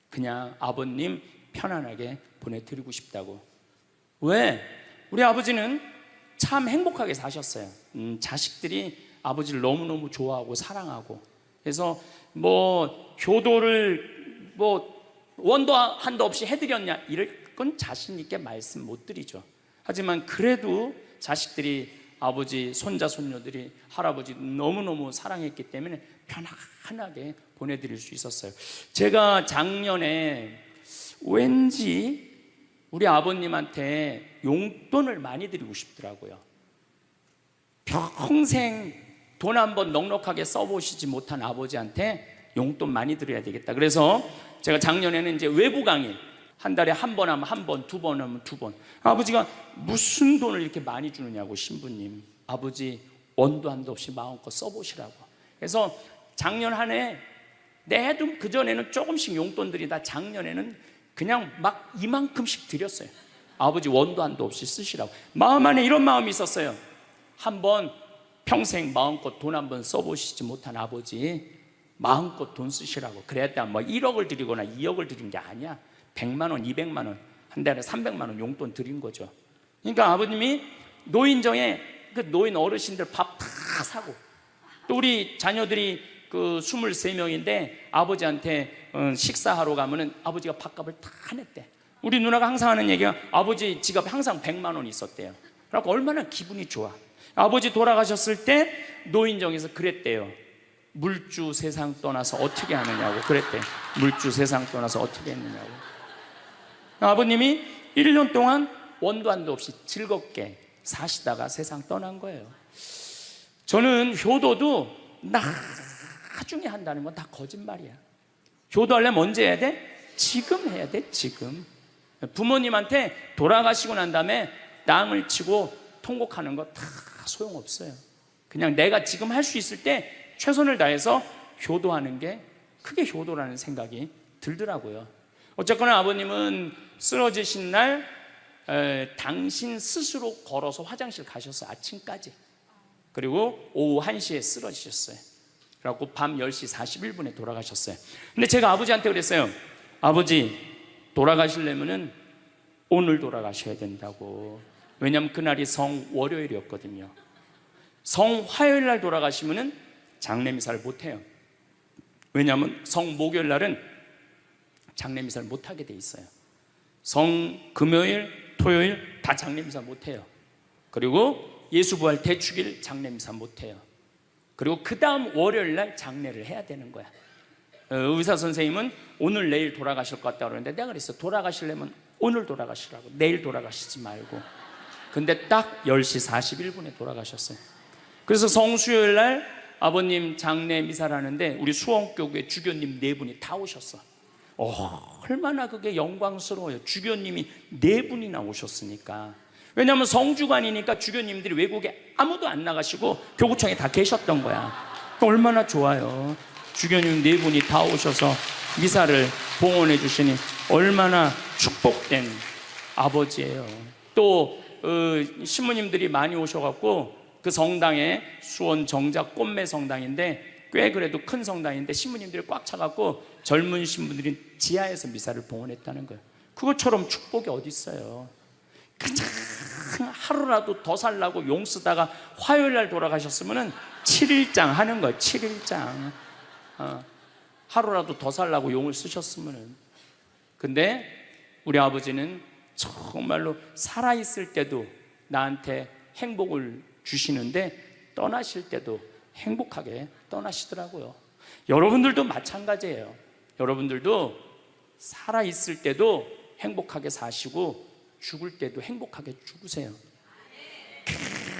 그냥 아버님 편안하게 보내드리고 싶다고. 왜? 우리 아버지는 참 행복하게 사셨어요. 자식들이 아버지를 너무너무 좋아하고 사랑하고. 그래서 효도를 원도 한도 없이 해드렸냐, 이럴 건 자신 있게 말씀 못 드리죠. 하지만 그래도 자식들이, 아버지, 손자, 손녀들이 할아버지 너무너무 사랑했기 때문에 편안하게 보내드릴 수 있었어요. 제가 작년에 왠지 우리 아버님한테 용돈을 많이 드리고 싶더라고요. 평생 돈 한번 넉넉하게 써보시지 못한 아버지한테 용돈 많이 드려야 되겠다. 그래서 제가 작년에는 이제 외부 강의, 한 달에 한 번 하면 한 번, 두 번 하면 두 번. 아버지가 무슨 돈을 이렇게 많이 주느냐고, 신부님. 아버지 원도 한도 없이 마음껏 써보시라고. 그래서 작년 한 해 내도 그전에는 조금씩 용돈 드리다 작년에는 그냥 막 이만큼씩 드렸어요. 아버지 원도 한도 없이 쓰시라고. 마음 안에 이런 마음이 있었어요. 한번 평생 마음껏 돈 한번 써보시지 못한 아버지 마음껏 돈 쓰시라고. 그랬다 1억을 드리거나 2억을 드린 게 아니야. 100만 원, 200만 원, 한 달에 300만 원 용돈 드린 거죠. 그러니까 아버님이 노인정에 그 노인 어르신들 밥 다 사고, 또 우리 자녀들이 그 23명인데 아버지한테 식사하러 가면은 아버지가 밥값을 다 냈대. 우리 누나가 항상 하는 얘기가 아버지 지갑에 항상 100만 원이 있었대요. 그러니까 얼마나 기분이 좋아. 아버지 돌아가셨을 때 노인정에서 그랬대요. 물주 세상 떠나서 어떻게 하느냐고 그랬대. 물주 세상 떠나서 어떻게 했느냐고. 아버님이 1년 동안 원도 한도 없이 즐겁게 사시다가 세상 떠난 거예요. 저는 효도도 나중에 한다는 건 다 거짓말이야. 효도하려면 언제 해야 돼? 지금 해야 돼, 지금. 부모님한테 돌아가시고 난 다음에 땅을 치고 통곡하는 거 다 소용없어요. 그냥 내가 지금 할 수 있을 때 최선을 다해서 효도하는 게 그게 효도라는 생각이 들더라고요. 어쨌거나 아버님은 쓰러지신 날 당신 스스로 걸어서 화장실 가셔서 아침까지, 그리고 오후 1시에 쓰러지셨어요. 그래갖고 밤 10시 41분에 돌아가셨어요. 근데 제가 아버지한테 그랬어요. 아버지 돌아가시려면은 오늘 돌아가셔야 된다고. 왜냐하면 그날이 성월요일이었거든요. 성화요일 날 돌아가시면은 장례미사를 못해요. 왜냐하면 성목요일 날은 장례미사를 못하게 돼 있어요. 성금요일, 토요일 다 장례미사 못해요. 그리고 예수부활 대축일 장례미사 못해요. 그리고 그 다음 월요일 날 장례를 해야 되는 거야. 의사 선생님은 오늘 내일 돌아가실 것 같다고 그러는데 내가 그랬어. 돌아가시려면 오늘 돌아가시라고, 내일 돌아가시지 말고. 근데 딱 10시 41분에 돌아가셨어요. 그래서 성수요일 날 아버님 장례 미사라는데 우리 수원교회 주교님 4분이 다 오셨어. 얼마나 그게 영광스러워요. 주교님이 4분이나 오셨으니까. 왜냐하면 성주관이니까 주교님들이 외국에 아무도 안 나가시고 교구청에 다 계셨던 거야. 얼마나 좋아요. 주교님 4분이 다 오셔서 미사를 봉헌해 주시니 얼마나 축복된 아버지예요. 또 신부님들이 많이 오셔갖고 그 성당에 수원 정작 꽃매 성당인데 꽤 그래도 큰 성당인데 신부님들이 꽉 차갖고 젊은 신부들이 지하에서 미사를 봉헌했다는 거예요. 그것처럼 축복이 어디 있어요. 그냥 하루라도 더 살라고 용 쓰다가 화요일날 돌아가셨으면 7일장 하는 거예요. 7일장. 하루라도 더 살라고 용을 쓰셨으면. 근데 우리 아버지는 정말로 살아있을 때도 나한테 행복을 주시는데 떠나실 때도 행복하게 떠나시더라고요. 여러분들도 마찬가지예요. 여러분들도 살아있을 때도 행복하게 사시고 죽을 때도 행복하게 죽으세요.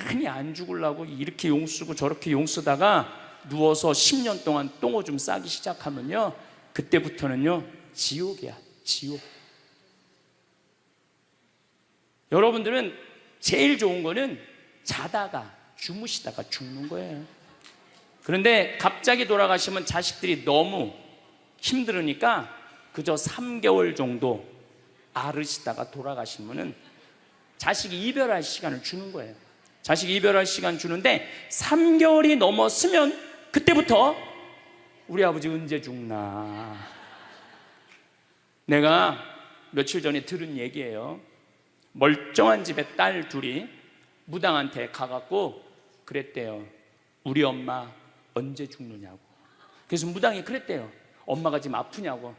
괜히 안 죽으려고 이렇게 용 쓰고 저렇게 용 쓰다가 누워서 10년 동안 똥오줌 싸기 시작하면요, 그때부터는요 지옥이야. 지옥. 여러분들은 제일 좋은 거는 자다가 주무시다가 죽는 거예요. 그런데 갑자기 돌아가시면 자식들이 너무 힘들으니까 그저 3개월 정도 앓으시다가 돌아가시면은 자식이 이별할 시간을 주는 거예요. 자식이 이별할 시간 주는데 3개월이 넘었으면 그때부터 우리 아버지 언제 죽나. 내가 며칠 전에 들은 얘기예요. 멀쩡한 집에 딸 둘이 무당한테 가갖고 그랬대요. 우리 엄마 언제 죽느냐고. 그래서 무당이 그랬대요. 엄마가 지금 아프냐고.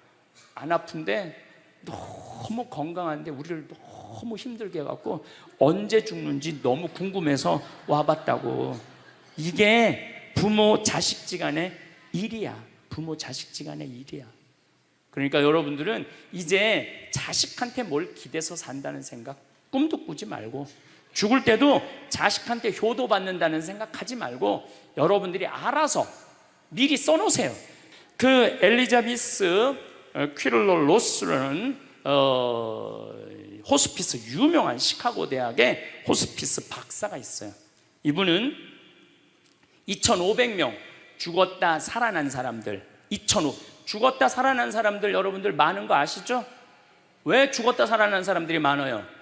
안 아픈데 너무 건강한데 우리를 너무 힘들게 해갖고 언제 죽는지 너무 궁금해서 와봤다고. 이게 부모 자식지간의 일이야. 부모 자식지간의 일이야. 그러니까 여러분들은 이제 자식한테 뭘 기대서 산다는 생각 꿈도 꾸지 말고, 죽을 때도 자식한테 효도받는다는 생각하지 말고 여러분들이 알아서 미리 써놓으세요. 그 엘리자베스 퀴를러 로스라는 호스피스, 유명한 시카고 대학의 호스피스 박사가 있어요. 이분은 2,500명 죽었다 살아난 사람들, 죽었다 살아난 사람들 여러분들 많은 거 아시죠? 왜 죽었다 살아난 사람들이 많아요?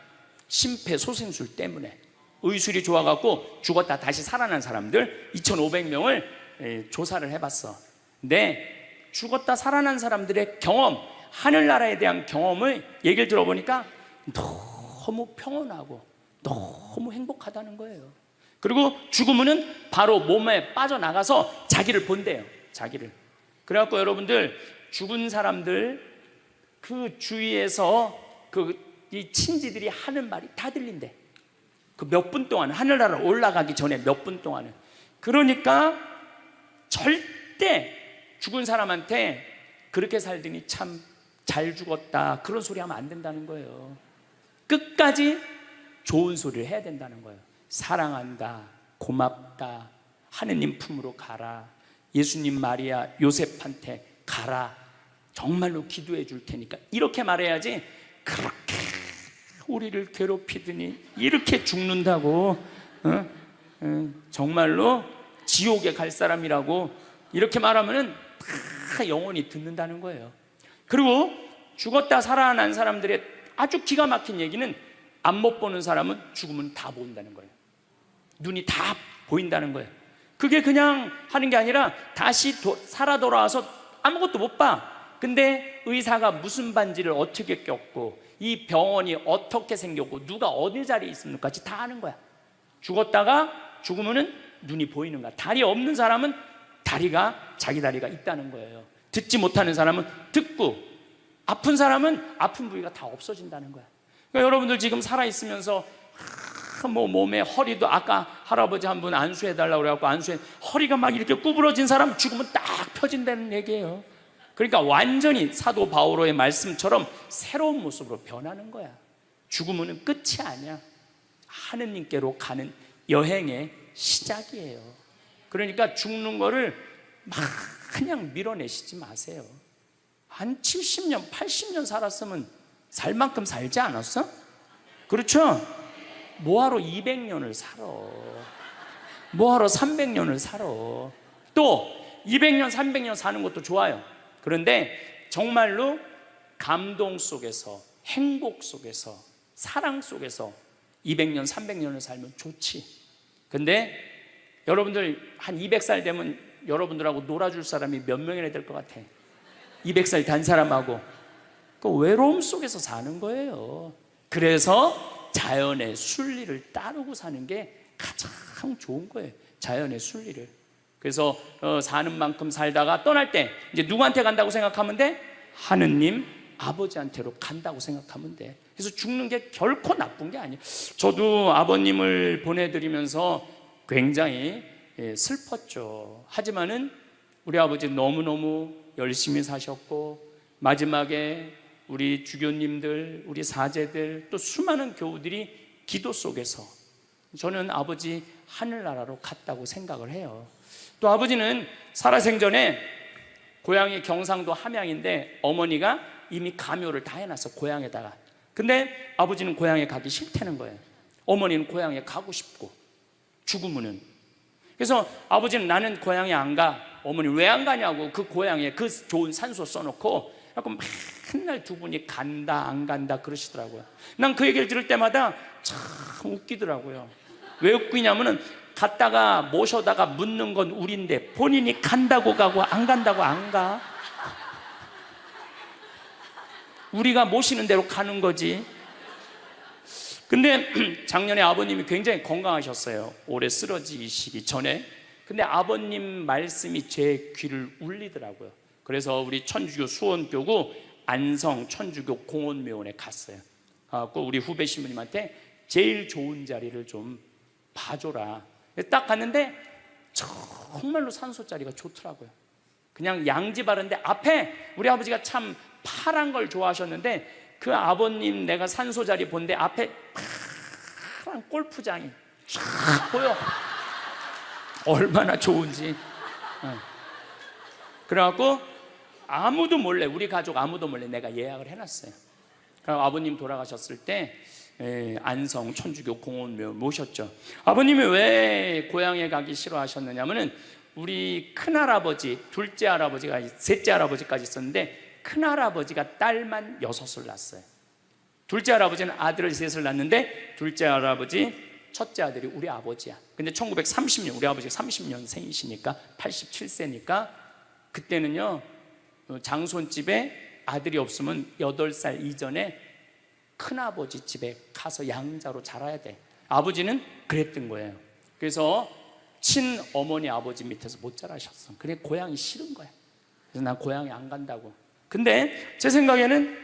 심폐소생술 때문에. 의술이 좋아갖고 죽었다 다시 살아난 사람들 2,500명을 조사를 해봤어. 근데 죽었다 살아난 사람들의 경험, 하늘나라에 대한 경험을 얘기를 들어보니까 너무 평온하고 너무 행복하다는 거예요. 그리고 죽으면은 바로 몸에 빠져나가서 자기를 본대요. 자기를. 그래갖고 여러분들 죽은 사람들 그 주위에서 이 친지들이 하는 말이 다 들린대. 그 몇 분 동안, 하늘나라 올라가기 전에 몇 분 동안은. 그러니까 절대 죽은 사람한테 그렇게 살더니 참 잘 죽었다 그런 소리 하면 안 된다는 거예요. 끝까지 좋은 소리를 해야 된다는 거예요. 사랑한다, 고맙다, 하느님 품으로 가라, 예수님 마리아 요셉한테 가라, 정말로 기도해 줄 테니까, 이렇게 말해야지 그렇게 우리를 괴롭히더니 이렇게 죽는다고 정말로 지옥에 갈 사람이라고 이렇게 말하면은 다 영원히 듣는다는 거예요. 그리고 죽었다 살아난 사람들의 아주 기가 막힌 얘기는 안 못 보는 사람은 죽으면 다 본다는 거예요. 눈이 다 보인다는 거예요. 그게 그냥 하는 게 아니라 다시 살아 돌아와서 아무것도 못 봐. 근데 의사가 무슨 반지를 어떻게 꼈고 이 병원이 어떻게 생겼고 누가 어디 자리에 있습니까지 다 아는 거야. 죽었다가 죽으면은 눈이 보이는 거야. 다리 없는 사람은 자기 다리가 있다는 거예요. 듣지 못하는 사람은 듣고, 아픈 사람은 아픈 부위가 다 없어진다는 거야. 그러니까 여러분들 지금 살아있으면서 뭐 몸에 허리도, 아까 할아버지 한 분 안수해달라고 그래갖고 허리가 막 이렇게 구부러진 사람 죽으면 딱 펴진다는 얘기예요. 그러니까 완전히 사도 바오로의 말씀처럼 새로운 모습으로 변하는 거야. 죽으면 끝이 아니야. 하느님께로 가는 여행의 시작이에요. 그러니까 죽는 거를 막 그냥 밀어내시지 마세요. 한 70년, 80년 살았으면 살 만큼 살지 않았어? 그렇죠? 뭐하러 200년을 살아? 뭐하러 300년을 살아? 또 200년, 300년 사는 것도 좋아요. 그런데 정말로 감동 속에서, 행복 속에서, 사랑 속에서 200년, 300년을 살면 좋지. 근데 여러분들 한 200살 되면 여러분들하고 놀아줄 사람이 몇 명이나 될 것 같아? 200살 단 사람하고. 그 외로움 속에서 사는 거예요. 그래서 자연의 순리를 따르고 사는 게 가장 좋은 거예요. 자연의 순리를. 그래서 사는 만큼 살다가 떠날 때 이제 누구한테 간다고 생각하면 돼? 하느님 아버지한테로 간다고 생각하면 돼. 그래서 죽는 게 결코 나쁜 게 아니에요. 저도 아버님을 보내드리면서 굉장히 슬펐죠. 하지만은 우리 아버지 너무너무 열심히 사셨고, 마지막에 우리 주교님들, 우리 사제들, 또 수많은 교우들이 기도 속에서 저는 아버지 하늘나라로 갔다고 생각을 해요. 또 아버지는 살아생전에 고향이 경상도 함양인데 어머니가 이미 가묘를 다 해놨어, 고향에다가. 근데 아버지는 고향에 가기 싫다는 거예요. 어머니는 고향에 가고 싶고, 죽으면은. 그래서 아버지는 나는 고향에 안 가. 어머니 왜 안 가냐고, 그 고향에 그 좋은 산소 써놓고 맨날 두 분이 간다 안 간다 그러시더라고요. 난 그 얘기를 들을 때마다 참 웃기더라고요. 왜 웃기냐면은 갔다가 모셔다가 묻는 건 우린데 본인이 간다고 가고 안 간다고 안 가. 우리가 모시는 대로 가는 거지. 근데 작년에 아버님이 굉장히 건강하셨어요. 오래 쓰러지시기 전에. 근데 아버님 말씀이 제 귀를 울리더라고요. 그래서 우리 천주교 수원교구 안성 천주교 공원묘원에 갔어요. 꼭 우리 후배 신부님한테 제일 좋은 자리를 좀 봐줘라. 딱 갔는데 정말로 산소 자리가 좋더라고요. 그냥 양지 바른데 앞에 우리 아버지가 참 파란 걸 좋아하셨는데 그 아버님 내가 산소 자리 본데 앞에 파란 골프장이 쫙 보여. 얼마나 좋은지. 그래갖고 아무도 몰래, 우리 가족 아무도 몰래 내가 예약을 해놨어요. 그리고 아버님 돌아가셨을 때 안성 천주교 공원묘 모셨죠. 아버님이 왜 고향에 가기 싫어하셨느냐면은 우리 큰할아버지, 둘째 할아버지가, 셋째 할아버지까지 있었는데 큰할아버지가 딸만 6을 낳았어요. 둘째 할아버지는 아들을 3을 낳았는데 둘째 할아버지 첫째 아들이 우리 아버지야. 근데 1930년, 우리 아버지가 30년생이시니까 87세니까 그때는요 장손집에 아들이 없으면 8살 이전에 큰아버지 집에 가서 양자로 자라야 돼. 아버지는 그랬던 거예요. 그래서 친어머니 아버지 밑에서 못 자라셨어. 그래 고향이 싫은 거야. 그래서 난 고향에 안 간다고. 근데 제 생각에는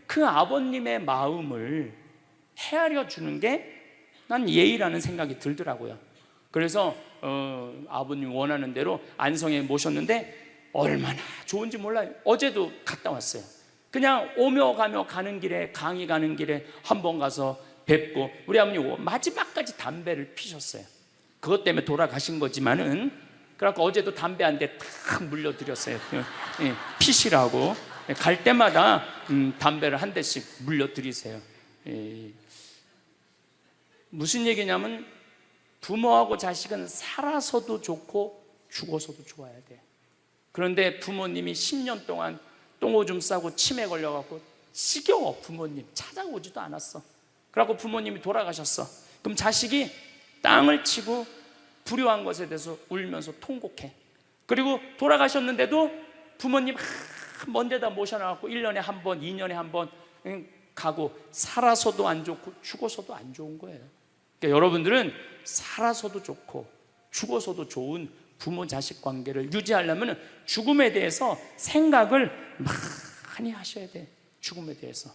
그 아버님의 마음을 헤아려 주는 게 난 예의라는 생각이 들더라고요. 그래서 아버님 원하는 대로 안성에 모셨는데 얼마나 좋은지 몰라요. 어제도 갔다 왔어요. 그냥 오며 가며 가는 길에, 강의 가는 길에 한번 가서 뵙고, 우리 아버님 마지막까지 담배를 피셨어요. 그것 때문에 돌아가신 거지만은, 그래갖고 어제도 담배 한 대 탁 물려드렸어요. 피시라고. 갈 때마다 담배를 한 대씩 물려드리세요. 무슨 얘기냐면 부모하고 자식은 살아서도 좋고 죽어서도 좋아야 돼. 그런데 부모님이 10년 동안 똥오줌 싸고 치매 걸려갖고 지겨워. 부모님 찾아오지도 않았어. 그래갖고 부모님이 돌아가셨어. 그럼 자식이 땅을 치고 불효한 것에 대해서 울면서 통곡해. 그리고 돌아가셨는데도 부모님 먼 데다 모셔놔갖고 1년에 한 번, 2년에 한 번 가고, 살아서도 안 좋고 죽어서도 안 좋은 거예요. 그러니까 여러분들은 살아서도 좋고 죽어서도 좋은 부모 자식 관계를 유지하려면 죽음에 대해서 생각을 많이 하셔야 돼. 죽음에 대해서.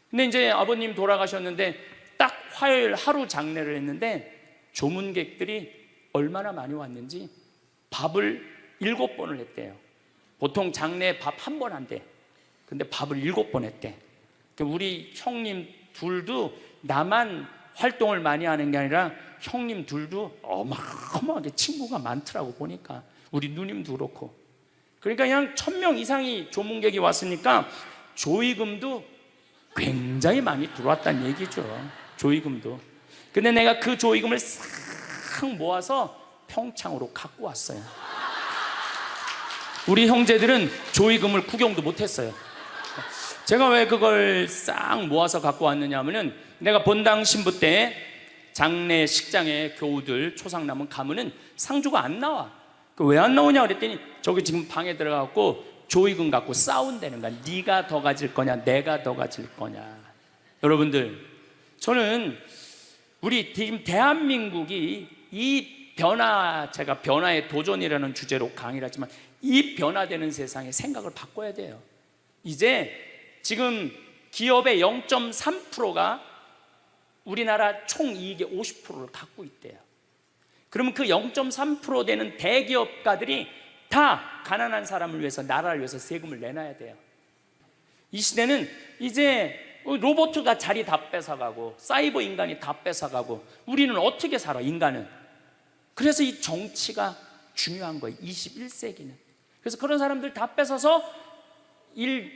근데 이제 아버님 돌아가셨는데 딱 화요일 하루 장례를 했는데 조문객들이 얼마나 많이 왔는지 밥을 7번을 했대요. 보통 장례 밥 1번 한대. 근데 밥을 7번 했대. 우리 형님 둘도 나만 활동을 많이 하는 게 아니라 형님 둘도 어마어마하게 친구가 많더라고 보니까. 우리 누님도 그렇고. 그러니까 그냥 1000명 이상이 조문객이 왔으니까 조의금도 굉장히 많이 들어왔다는 얘기죠. 조의금도. 근데 내가 그 조의금을 싹 모아서 평창으로 갖고 왔어요. 우리 형제들은 조의금을 구경도 못했어요. 제가 왜 그걸 싹 모아서 갖고 왔느냐 하면은, 내가 본당 신부 때 장례 식장에 교우들 초상 남은 가면은 상주가 안 나와. 왜 안 나오냐 그랬더니 저기 지금 방에 들어가고 조의금 갖고 싸운다는 거야. 네가 더 가질 거냐 내가 더 가질 거냐. 여러분들, 저는 우리 지금 대한민국이 이 변화, 제가 변화의 도전이라는 주제로 강의를 하지만 이 변화되는 세상에 생각을 바꿔야 돼요. 이제 지금 기업의 0.3%가 우리나라 총이익의 50%를 갖고 있대요. 그러면 그 0.3% 되는 대기업가들이 다 가난한 사람을 위해서, 나라를 위해서 세금을 내놔야 돼요. 이 시대는 이제 로봇가 자리 다 뺏어가고 사이버 인간이 다 뺏어가고 우리는 어떻게 살아, 인간은. 그래서 이 정치가 중요한 거예요, 21세기는. 그래서 그런 사람들 다 뺏어서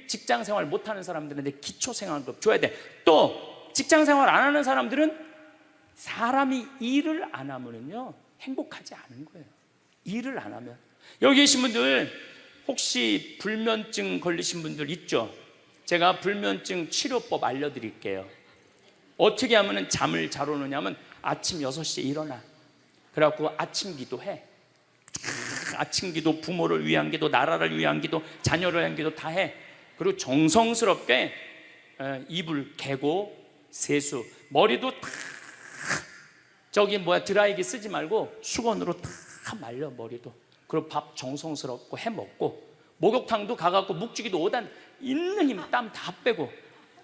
직장 생활 못하는 사람들한테 기초생활급 줘야 돼. 또 직장 생활 안 하는 사람들은, 사람이 일을 안 하면은요 행복하지 않은 거예요. 일을 안 하면. 여기 계신 분들 혹시 불면증 걸리신 분들 있죠? 제가 불면증 치료법 알려드릴게요. 어떻게 하면 잠을 잘 오느냐면, 아침 6시에 일어나. 그래갖고 아침 기도해. 아침 기도, 부모를 위한 기도, 나라를 위한 기도, 자녀를 위한 기도 다 해. 그리고 정성스럽게 이불 개고 세수, 머리도 다 드라이기 쓰지 말고 수건으로 다 말려, 머리도. 그리고 밥 정성스럽고 해 먹고, 목욕탕도 가갖고 묵직이도 5단 있는 힘 땀 다 빼고,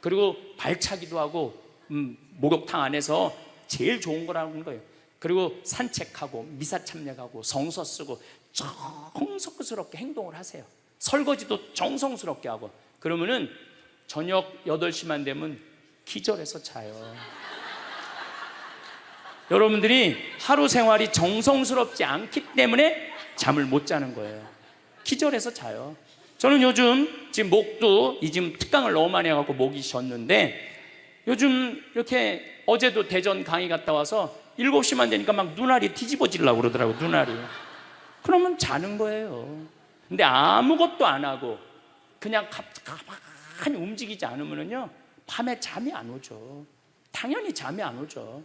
그리고 발차기도 하고, 목욕탕 안에서 제일 좋은 거라는 거예요. 그리고 산책하고 미사 참여하고 성서 쓰고 정성스럽게 행동을 하세요. 설거지도 정성스럽게 하고. 그러면은 저녁 8시만 되면 기절해서 자요. 여러분들이 하루 생활이 정성스럽지 않기 때문에 잠을 못 자는 거예요. 기절해서 자요. 저는 요즘 지금 목도 지금 특강을 너무 많이 해갖고 목이 쉬었는데, 요즘 이렇게 어제도 대전 강의 갔다 와서 7시만 되니까 막 눈알이 뒤집어지려고 그러더라고요. 눈알이. 그러면 자는 거예요. 근데 아무것도 안 하고 그냥 가만히 움직이지 않으면요 밤에 잠이 안 오죠. 당연히 잠이 안 오죠.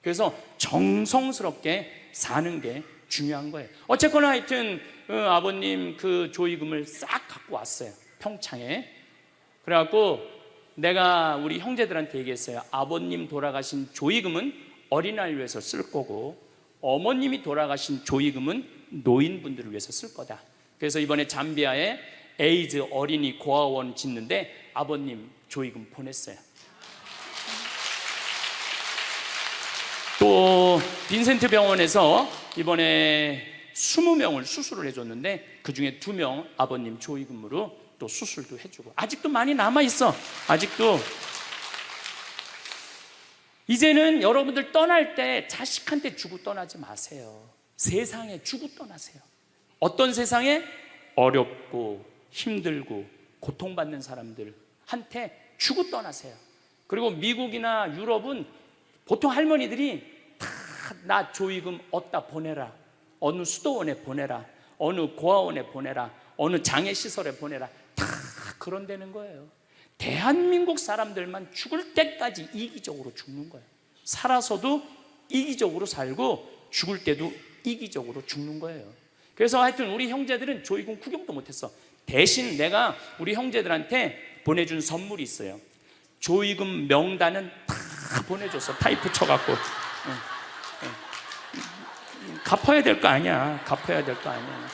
그래서 정성스럽게 사는 게 중요한 거예요. 어쨌거나 하여튼 아버님 그 조의금을 싹 갖고 왔어요, 평창에. 그래갖고 내가 우리 형제들한테 얘기했어요. 아버님 돌아가신 조의금은 어린아이를 위해서 쓸 거고, 어머님이 돌아가신 조의금은 노인분들을 위해서 쓸 거다. 그래서 이번에 잠비아에 에이즈 어린이 고아원 짓는데 아버님 조의금 보냈어요. 또 빈센트 병원에서 이번에 20명을 수술을 해줬는데 그 중에 2명 아버님 조의금으로 또 수술도 해주고. 아직도 많이 남아있어. 아직도. 이제는 여러분들 떠날 때 자식한테 주고 떠나지 마세요. 세상에 주고 떠나세요. 어떤 세상에? 어렵고 힘들고 고통받는 사람들한테 주고 떠나세요. 그리고 미국이나 유럽은 보통 할머니들이 다 나 조의금 어디다 보내라, 어느 수도원에 보내라, 어느 고아원에 보내라, 어느 장애시설에 보내라, 다 그런다는 거예요. 대한민국 사람들만 죽을 때까지 이기적으로 죽는 거예요. 살아서도 이기적으로 살고 죽을 때도 이기적으로 죽는 거예요. 그래서 하여튼 우리 형제들은 조의금 구경도 못했어. 대신 내가 우리 형제들한테 보내준 선물이 있어요. 조의금 명단은 다 보내줬어. 타이프 쳐갖고. 갚아야 될 거 아니야. 갚아야 될 거 아니야.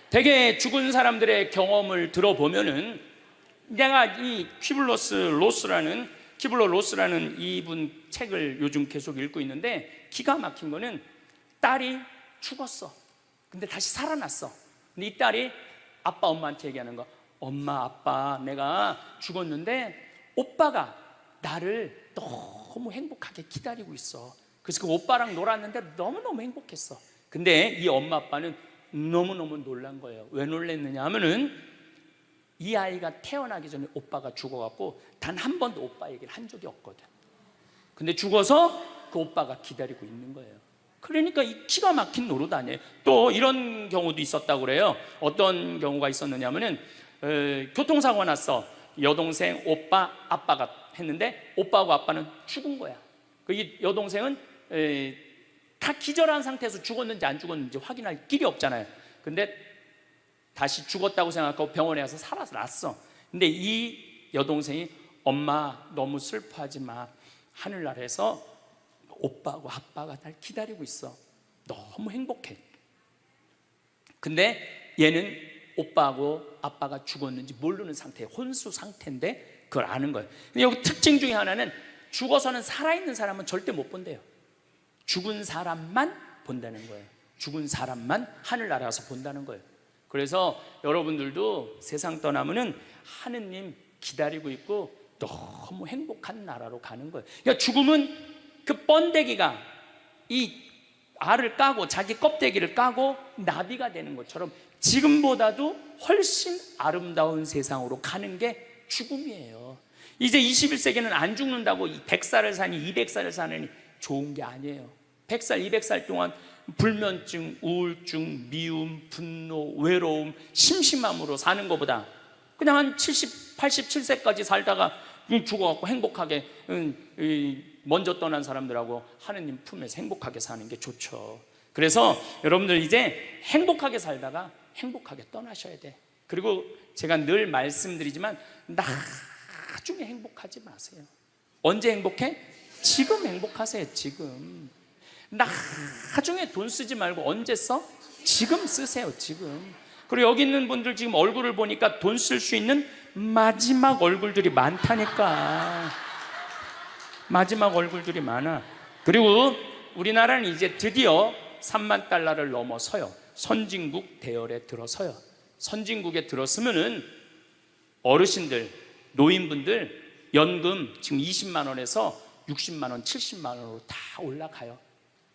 되게 죽은 사람들의 경험을 들어보면은, 내가 이 키블러 로스라는 이분 책을 요즘 계속 읽고 있는데, 기가 막힌 거는 딸이 죽었어. 근데 다시 살아났어. 근데 이 딸이 아빠 엄마한테 얘기하는 거. 엄마 아빠 내가 죽었는데 오빠가 나를 너무 행복하게 기다리고 있어. 그래서 그 오빠랑 놀았는데 너무너무 행복했어. 근데 이 엄마 아빠는 너무너무 놀란 거예요. 왜 놀랐느냐 하면은 이 아이가 태어나기 전에 오빠가 죽어갖고 단 한 번도 오빠 얘기를 한 적이 없거든. 근데 죽어서 그 오빠가 기다리고 있는 거예요. 그러니까 이 기가 막힌 노릇 아니에요. 또 이런 경우도 있었다고 그래요. 어떤 경우가 있었느냐 하면은 교통사고 났어. 여동생, 오빠, 아빠가 했는데 오빠하고 아빠는 죽은 거야. 그 여동생은 다 기절한 상태에서 죽었는지 안 죽었는지 확인할 길이 없잖아요. 근데 다시 죽었다고 생각하고 병원에 가서 살아났어. 근데 이 여동생이 엄마 너무 슬퍼하지 마. 하늘나라에서 오빠하고 아빠가 날 기다리고 있어. 너무 행복해. 근데 얘는 오빠하고 아빠가 죽었는지 모르는 상태, 혼수 상태인데 그걸 아는 거예요. 근데 여기 특징 중에 하나는 죽어서는 살아있는 사람은 절대 못 본대요. 죽은 사람만 본다는 거예요. 죽은 사람만 하늘나라 가서 본다는 거예요. 그래서 여러분들도 세상 떠나면은 하느님 기다리고 있고 너무 행복한 나라로 가는 거예요. 그러니까 죽음은 그 번데기가 이 알을 까고 자기 껍데기를 까고 나비가 되는 것처럼 지금보다도 훨씬 아름다운 세상으로 가는 게 죽음이에요. 이제 21세기는 안 죽는다고 100살을 사니 200살을 사느니 좋은 게 아니에요. 100살, 200살 동안 불면증, 우울증, 미움, 분노, 외로움, 심심함으로 사는 것보다 그냥 한 70, 87세까지 살다가 죽어갖고 행복하게 먼저 떠난 사람들하고 하느님 품에서 행복하게 사는 게 좋죠. 그래서 여러분들 이제 행복하게 살다가 행복하게 떠나셔야 돼. 그리고 제가 늘 말씀드리지만 나중에 행복하지 마세요. 언제 행복해? 지금 행복하세요. 지금. 나중에 돈 쓰지 말고 언제 써? 지금 쓰세요. 지금. 그리고 여기 있는 분들 지금 얼굴을 보니까 돈 쓸 수 있는 마지막 얼굴들이 많다니까. 마지막 얼굴들이 많아. 그리고 우리나라는 이제 드디어 3만 달러를 넘어서요. 선진국 대열에 들어서요. 선진국에 들었으면은 어르신들, 노인분들 연금 지금 20만 원에서 60만 원, 70만 원으로 다 올라가요.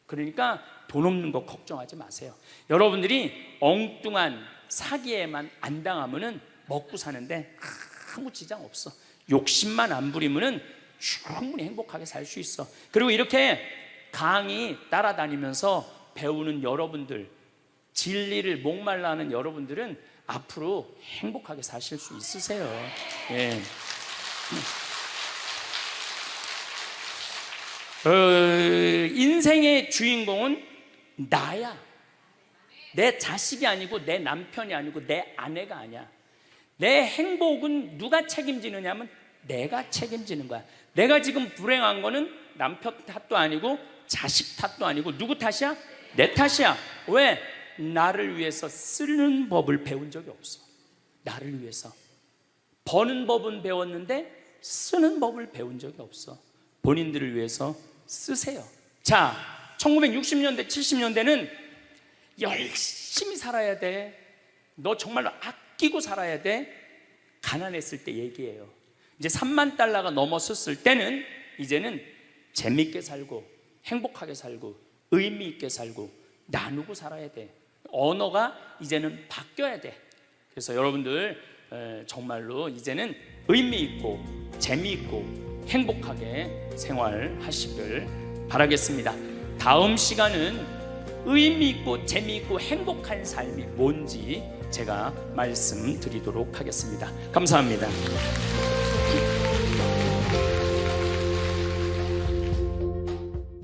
그러니까 돈 없는 거 걱정하지 마세요. 여러분들이 엉뚱한 사기에만 안 당하면은 먹고 사는데 아무 지장 없어. 욕심만 안 부리면은 충분히 행복하게 살 수 있어. 그리고 이렇게 강의 따라다니면서 배우는 여러분들, 진리를 목말라 하는 여러분들은 앞으로 행복하게 사실 수 있으세요. 예. 인생의 주인공은 나야. 내 자식이 아니고 내 남편이 아니고 내 아내가 아니야. 내 행복은 누가 책임지느냐 하면 내가 책임지는 거야. 내가 지금 불행한 거는 남편 탓도 아니고 자식 탓도 아니고 누구 탓이야? 내 탓이야. 왜? 나를 위해서 쓰는 법을 배운 적이 없어. 나를 위해서 버는 법은 배웠는데 쓰는 법을 배운 적이 없어. 본인들을 위해서 쓰세요. 자, 1960년대 70년대는 열심히 살아야 돼. 너 정말로 아끼고 살아야 돼. 가난했을 때 얘기예요. 이제 3만 달러가 넘었을 때는 이제는 재밌게 살고 행복하게 살고 의미 있게 살고 나누고 살아야 돼. 언어가 이제는 바뀌어야 돼. 그래서 여러분들 정말로 이제는 의미 있고 재미있고 행복하게 생활하시길 바라겠습니다. 다음 시간은 의미 있고 재미있고 행복한 삶이 뭔지 제가 말씀드리도록 하겠습니다. 감사합니다.